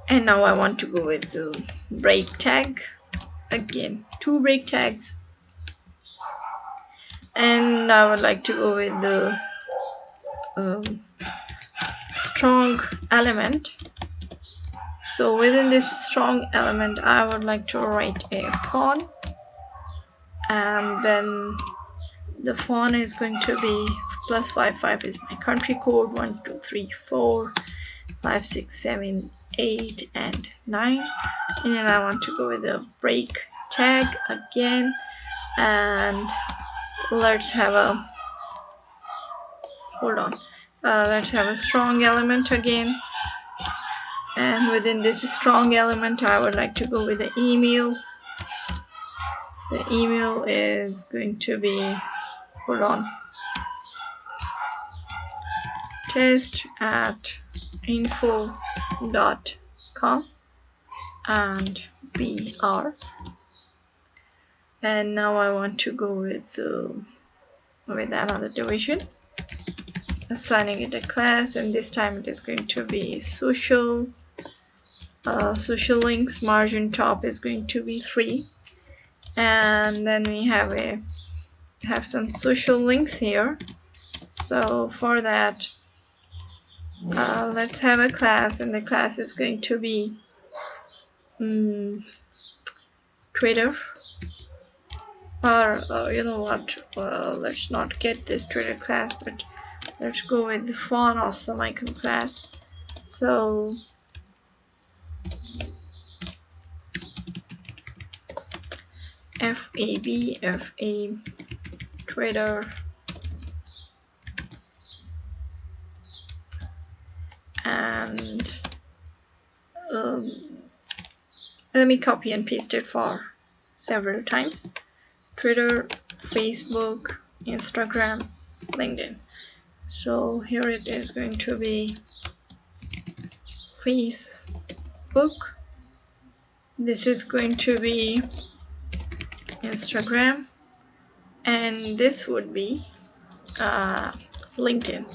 And now I want to go with the break tag. Again, 2 break tags. And I would like to go with the strong element. So within this strong element, I would like to write a font. And then the font is going to be +55 is my country code, 1 2 3 4 5 6 7 8 and 9. And then I want to go with the break tag again, and let's have a let's have a strong element again. And within this strong element, I would like to go with the email. The email is going to be test@info.com. and BR. And now I want to go with another division, assigning it a class, and this time it is going to be social. Social links margin top is going to be 3, and then we have some social links here. So for that, let's have a class, and the class is going to be Twitter. Or you know what? Let's not get this Twitter class, but let's go with the font awesome icon class. So FAB Twitter, and let me copy and paste it for several times. Twitter, Facebook, Instagram, LinkedIn. So here it is going to be Facebook. This is going to be Instagram, and this would be LinkedIn.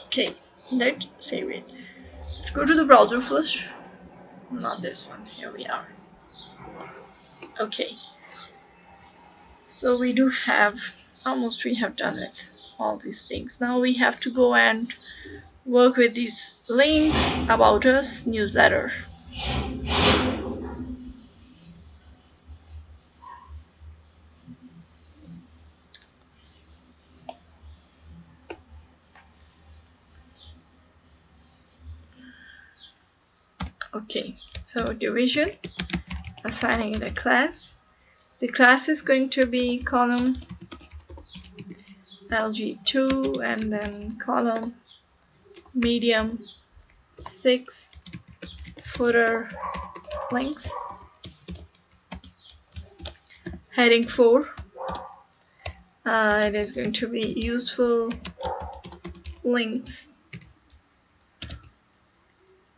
Okay, let's save it. Let's go to the browser first. Not this one. Here we are. Okay, so we have done with all these things. Now we have to go and work with these links, about us, newsletter. Okay, so division, assigning it a class. The class is going to be column LG2, and then column medium 6 footer links, heading 4. It is going to be useful links,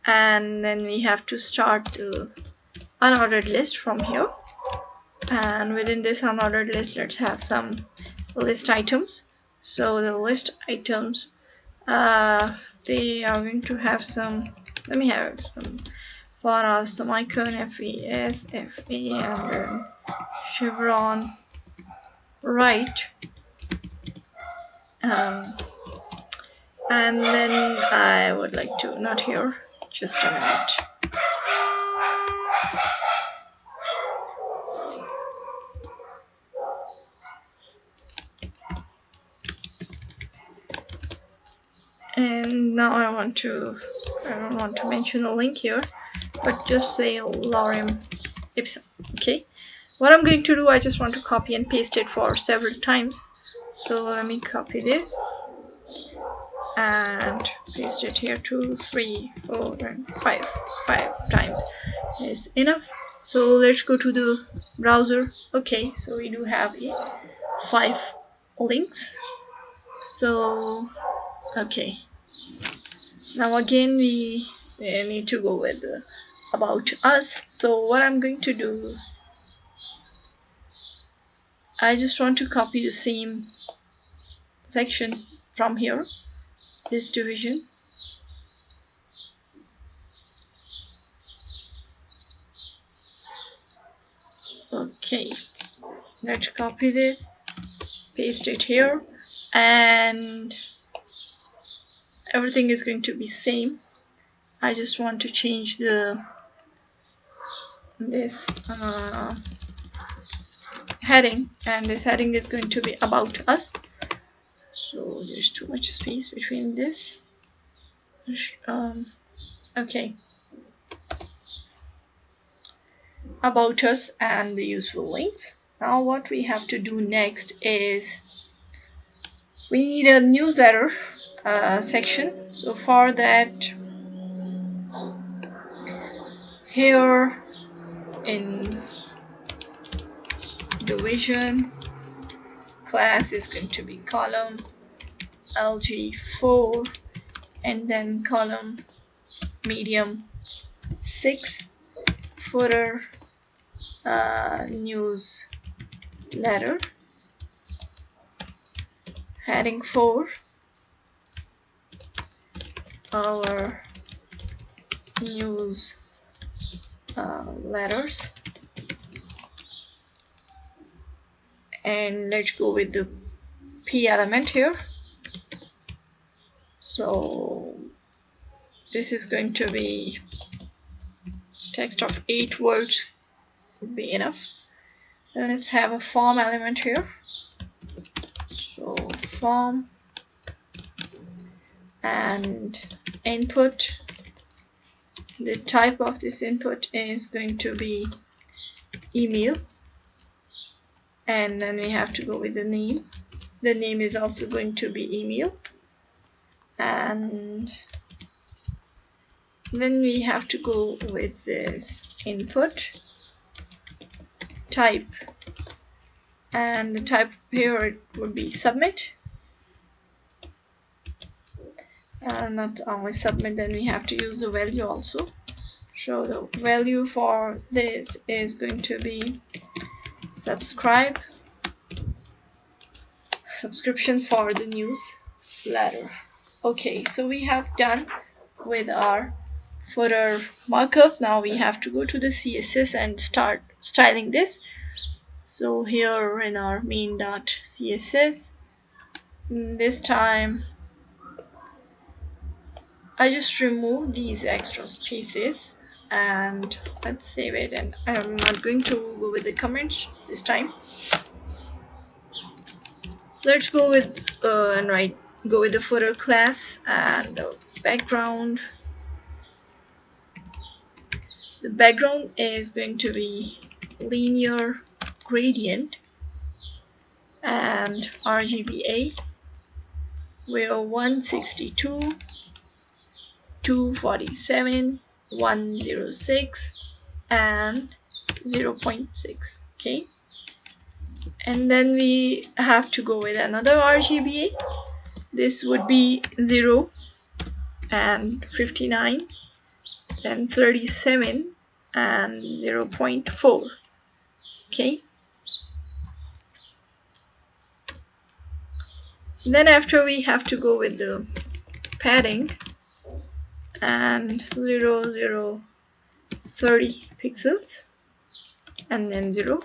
and then we have to start the unordered list from here, and within this unordered list let's have some list items. So the list items, they are going to have some, let me have some font, some icon, FES, FE, and then chevron right, and then I would like to, not here, just a minute. And now I don't want to mention a link here, but just say lorem ipsum. Okay, what I'm going to do, I just want to copy and paste it for several times. So let me copy this and paste it here, 2, 3, 4, and 5 times is enough. So let's go to the browser. Okay, so we do have 5 links. So okay, now again we need to go with about us. So what I'm going to do, I just want to copy the same section from here, this division. Okay, let's copy this, paste it here, and everything is going to be same. I just want to change this heading, and this heading is going to be about us. So there's too much space between this. Okay, about us and the useful links. Now what we have to do next is we need a newsletter section. So for that, here in division, class is going to be column LG4, and then column medium 6, footer newsletter, heading 4, our news letters, and let's go with the P element here. So this is going to be text of 8 words would be enough. Then let's have a form element here. So form and input. The type of this input is going to be email, and then we have to go with the name. The name is also going to be email, and then we have to go with this input type, and the type here it would be submit. Not only submit, then we have to use the value also. So the value for this is going to be subscription for the newsletter. Okay, so we have done with our footer markup. Now we have to go to the CSS and start styling this. So here in our main.css, this time I just remove these extra spaces and let's save it, and I'm not going to go with the comments this time. Let's go with go with the footer class and the background. The background is going to be linear gradient and RGBA. We are 162, 247, 106 and 0.6. Okay, and then we have to go with another RGBA. This would be 0 and 59, then 37 and 0.4. Okay, then after we have to go with the padding, and 0, 30 pixels, and then 0,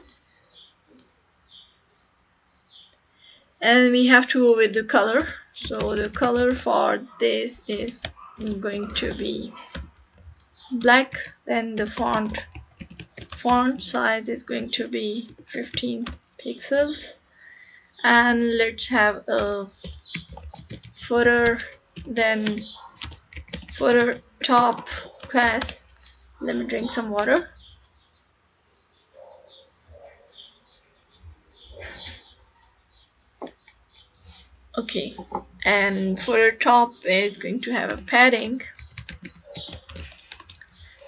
and we have to go with the color. So the color for this is going to be black. Then the font size is going to be 15 pixels, and let's have a footer, then footer top class. Let me drink some water. Okay, and footer top is going to have a padding.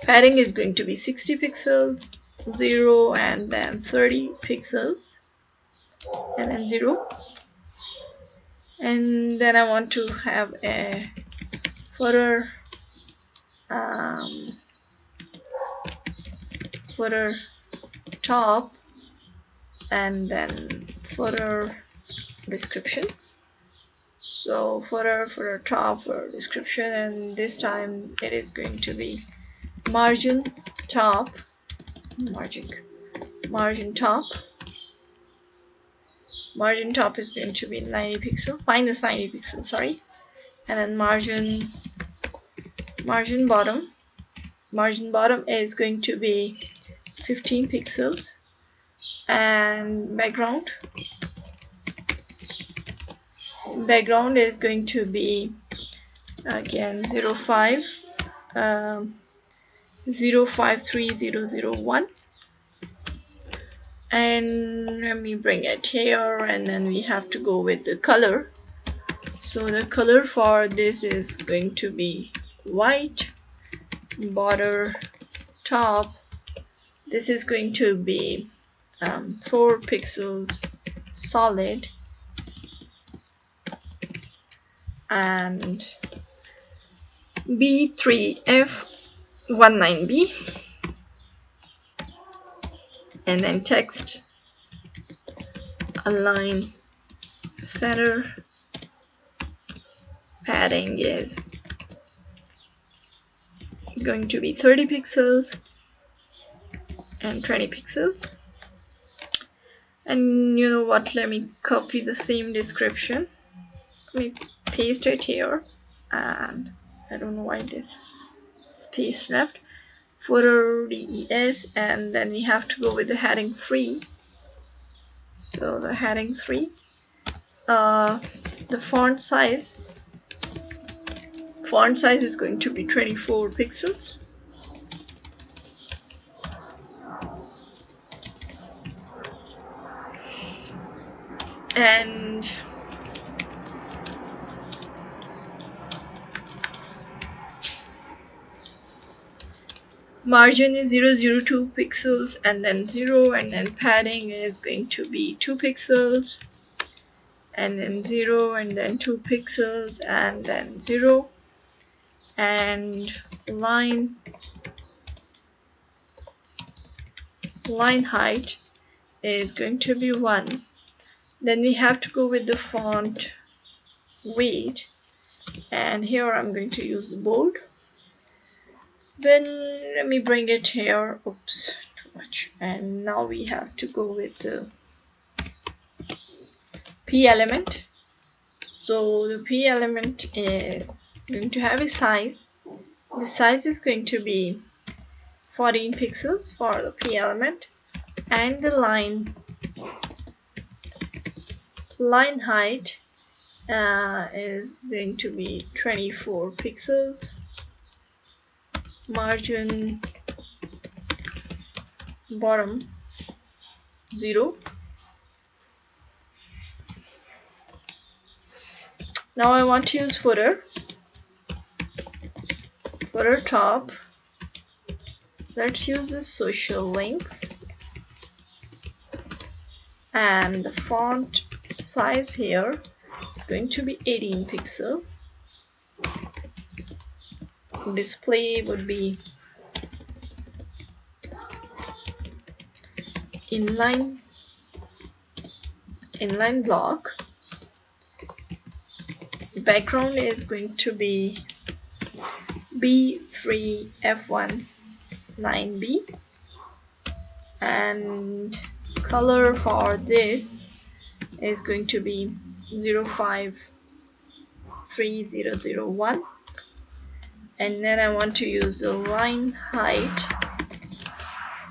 Padding is going to be 60 pixels, 0 and then 30 pixels, and then 0. And then I want to have a footer footer top and then footer description. So footer top, footer description, and this time it is going to be margin top is going to be minus 90 pixels, sorry, and then margin bottom is going to be 15 pixels, and background is going to be again 053001, and let me bring it here, and then we have to go with the color. So the color for this is going to be white. Border top, this is going to be 4 pixels solid, and B3F 19b, and then text align center, padding is going to be 30 pixels and 20 pixels. And you know what, let me copy the same description, let me paste it here, and I don't know why this space left, footer des, and then we have to go with the heading 3. So the heading 3, the font size is going to be 24 pixels, and margin is 002 pixels, and then 0, and then padding is going to be 2 pixels, and then 0, and then 2 pixels, and then 0, and line height is going to be 1. Then we have to go with the font weight, and here I'm going to use the bold. Then let me bring it here, oops, too much. And now we have to go with the P element. So the P element is going to have a size. The size is going to be 14 pixels for the P element, and the line height is going to be 24 pixels. Margin bottom 0. Now I want to use footer top. Let's use the social links, and the font size here is going to be 18 pixel. Display would be inline block. Background is going to be B3F19B, and color for this is going to be 053001. And then I want to use the line height.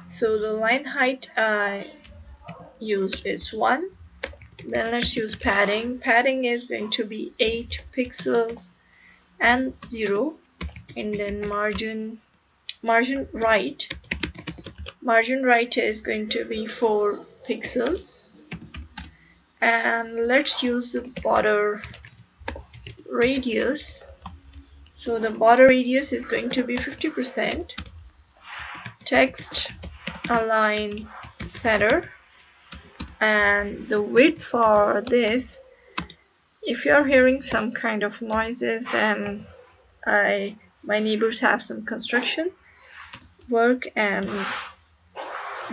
So the line height used is 1. Then let's use padding. Padding is going to be 8 pixels and 0. And then margin right is going to be 4 pixels. And let's use the border radius. So the border radius is going to be 50%. Text align center, and the width for this, if you're hearing some kind of noises, and my neighbors have some construction work, and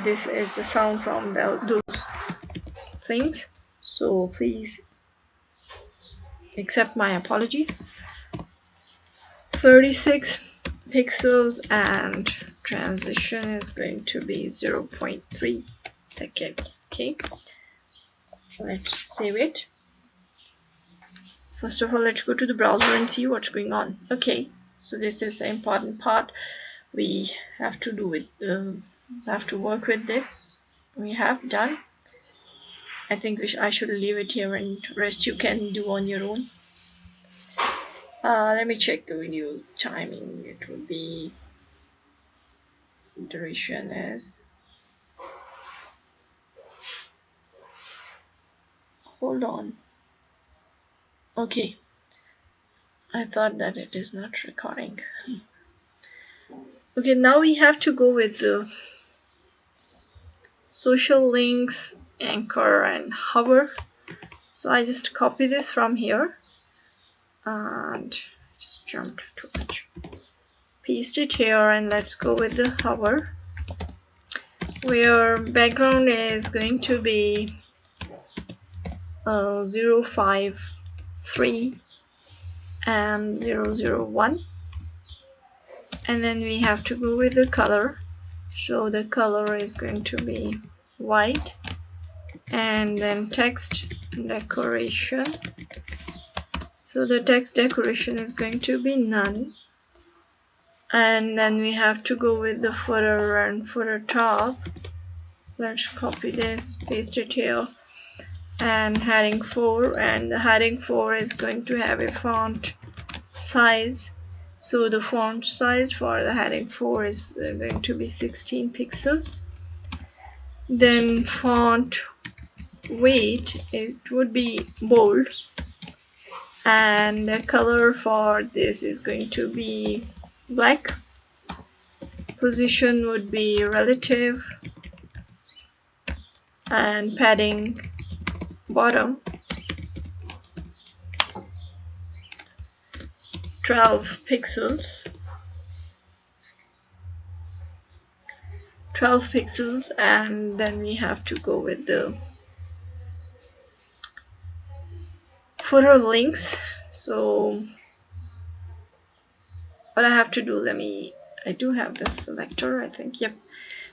this is the sound from those things, so please accept my apologies. 36 pixels, and transition is going to be 0.3 seconds. Okay, let's save it. First of all, let's go to the browser and see what's going on. Okay, so this is the important part. We have to do it, have to work with this. We have done. I think I should leave it here, and rest you can do on your own. Let me check the video timing. It will be, duration is, hold on. Okay, I thought that it is not recording. Okay, now we have to go with the social links, anchor, and hover. So I just copy this from here and just jumped too much. paste it here, and let's go with the hover, where background is going to be 053 and 001, and then we have to go with the color. So the color is going to be white, and then text decoration. So the text decoration is going to be none, and then we have to go with the footer and footer top. Let's copy this, paste it here, and heading 4, and the heading 4 is going to have a font size. So the font size for the heading 4 is going to be 16 pixels. Then font weight, it would be bold, and the color for this is going to be black. Position would be relative, and padding bottom 12 pixels. 12 pixels, and then we have to go with the footer links. So what I have to do, I do have this selector, I think, yep.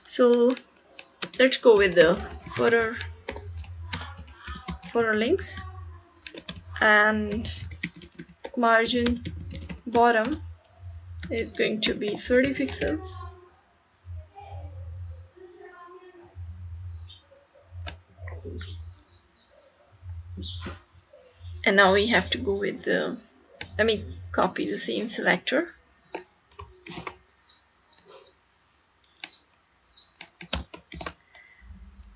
So let's go with the footer links, and margin bottom is going to be 30 pixels. And now we have to go with the, let me copy the same selector.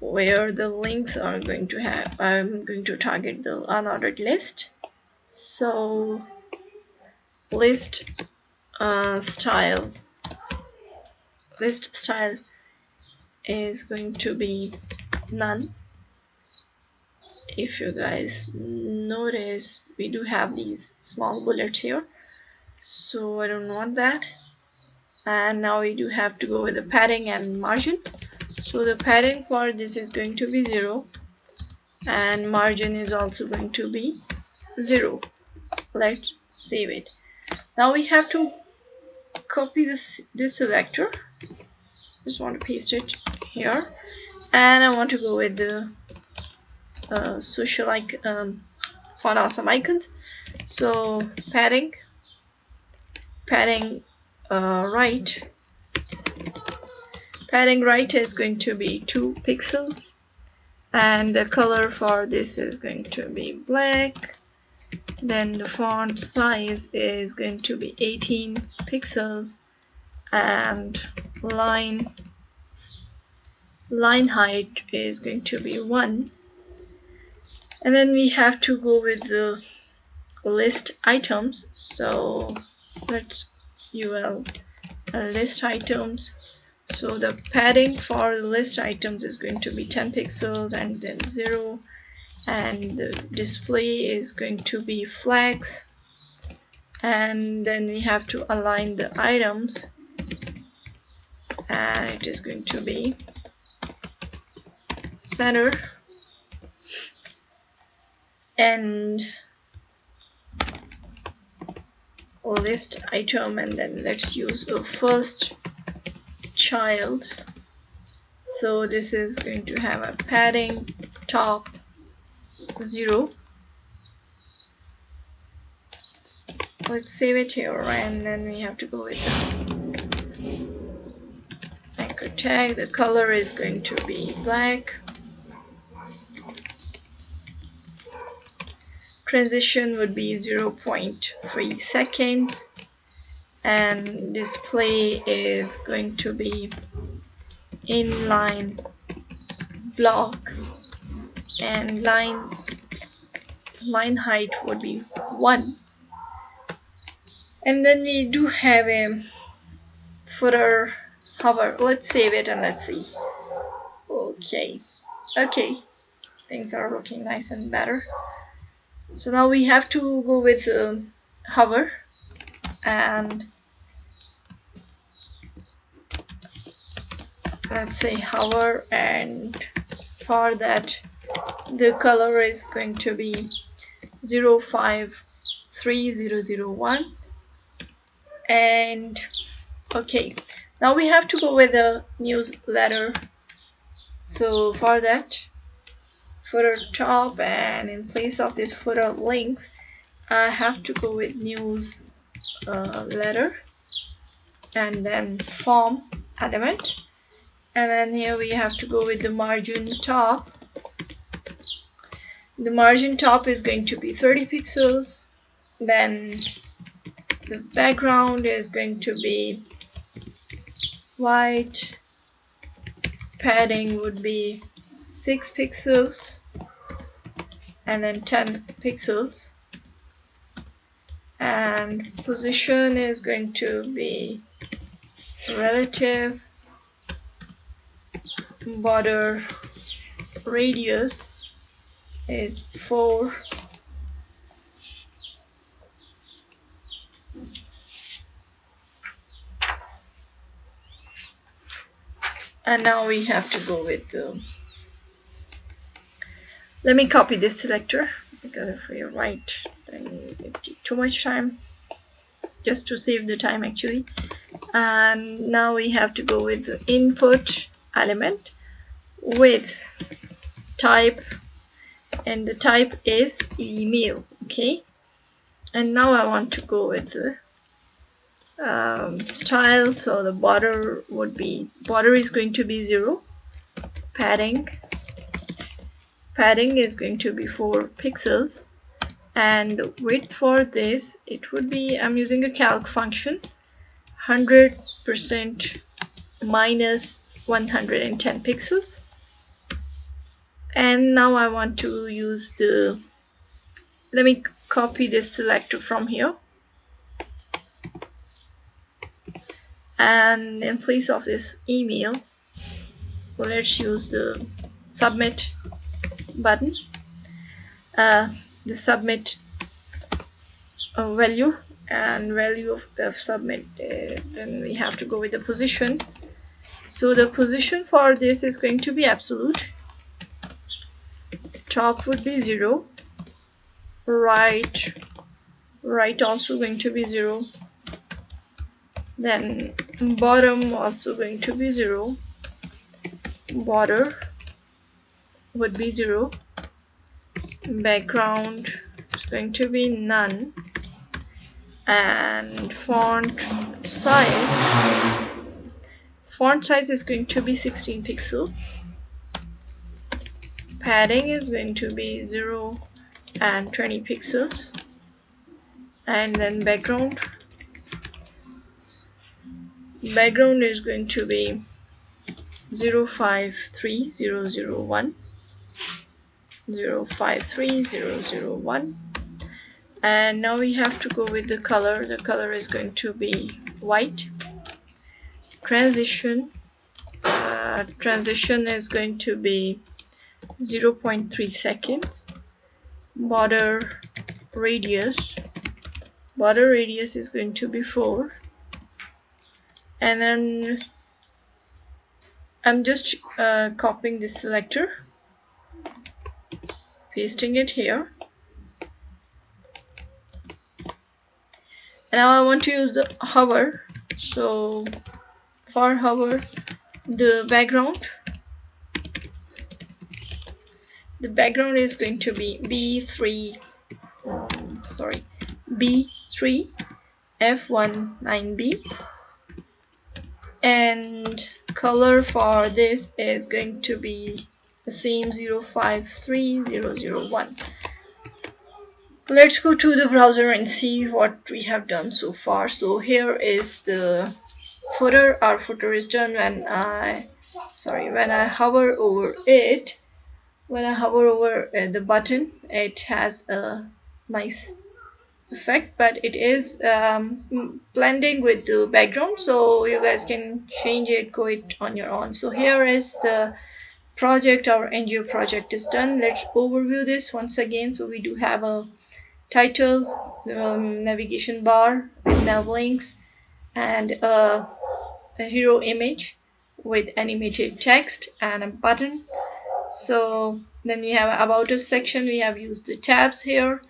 Where the links are going to have, I'm going to target the unordered list. So list style is going to be none. If you guys notice, we do have these small bullets here, so I don't want that. And now we do have to go with the padding and margin. So the padding for this is going to be 0, and margin is also going to be 0. Let's save it. Now we have to copy this selector. Just want to paste it here, and I want to go with the social font awesome icons. So padding right. Padding right is going to be 2 pixels, and the color for this is going to be black. Then the font size is going to be 18 pixels, and line height is going to be 1. And then we have to go with the list items. So let's list items. So the padding for the list items is going to be 10 pixels, and then 0, and the display is going to be flags, and then we have to align the items, and it is going to be center, and list item, and then let's use a first child. So this is going to have a padding top 0. Let's save it here, and then we have to go with the anchor tag. The color is going to be black. Transition would be 0.3 seconds, and display is going to be inline block, and line height would be 1. And then we do have a footer hover. Let's save it and let's see. Okay, things are looking nice and better. So now we have to go with hover, and let's say hover, and for that the color is going to be 053001. And okay, now we have to go with the newsletter. So for that, footer top, and in place of this footer links, I have to go with newsletter, and then form element, and then here we have to go with the margin top. The margin top is going to be 30 pixels. Then the background is going to be white. Padding would be 6 pixels, and then 10 pixels. And position is going to be relative. Border radius is 4. And now we have to go with the, let me copy this selector, because if we write then it takes too much time, just to save the time actually. And now we have to go with the input element with type, and the type is email. Okay, and now I want to go with the style. So the border is going to be 0. Padding is going to be 4 pixels, and the width for this, it would be, I'm using a calc function, 100% minus 110 pixels. And now I want to use the, let me copy this selector from here, and in place of this email, well, let's use the submit button. The submit value, and value of submit, then we have to go with the position. So the position for this is going to be absolute. Top would be 0. Right also going to be 0. Then bottom also going to be 0. Border would be 0. Background is going to be none. And font size is going to be 16 pixel. Padding is going to be 0 and 20 pixels. And then background is going to be 053001. And now we have to go with the color. The color is going to be white. Transition is going to be 0.3 seconds. Border radius is going to be 4. And then I'm just copying this selector, pasting it here. And now I want to use the hover. So for hover, the background is going to be B3 F19B, and color for this is going to be the same, 053001. Let's go to the browser and see what we have done so far. So here is the footer. Our footer is done. When I hover over it, the button, it has a nice effect, but it is blending with the background, so you guys can change it, go it on your own. So here is the project. Our NGO project is done. Let's overview this once again. So we do have a title, navigation bar with nav links, and a hero image with animated text and a button. So then we have about us section. We have used the tabs here,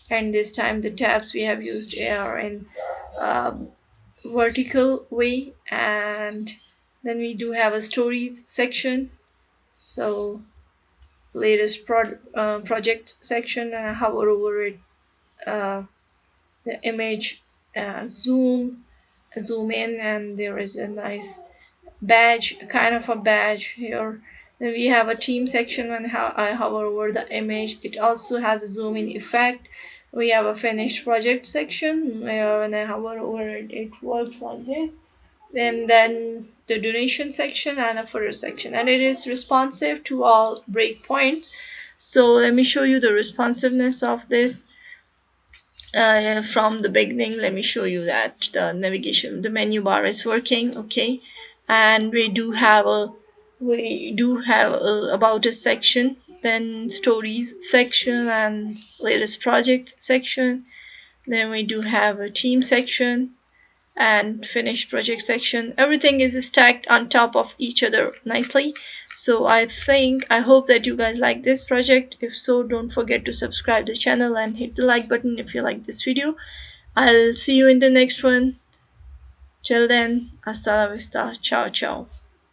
and this time the tabs we have used are in vertical way. And then we do have a stories section, so latest project section, and I hover over it, the image, zoom in, and there is a nice badge, kind of a badge here. Then we have a team section. When I hover over the image, it also has a zoom in effect. We have a finished project section where when I hover over it, it works like this. And then the duration section and a footer section, and it is responsive to all breakpoints. So let me show you the responsiveness of this. From the beginning, let me show you that the navigation, the menu bar is working. Okay, and we do have a about a section, then stories section and latest project section. Then we do have a team section and finished project section. Everything is stacked on top of each other nicely. So I hope that you guys like this project. If so, don't forget to subscribe the channel and hit the like button if you like this video. I'll see you in the next one. Till then, hasta la vista. Ciao ciao.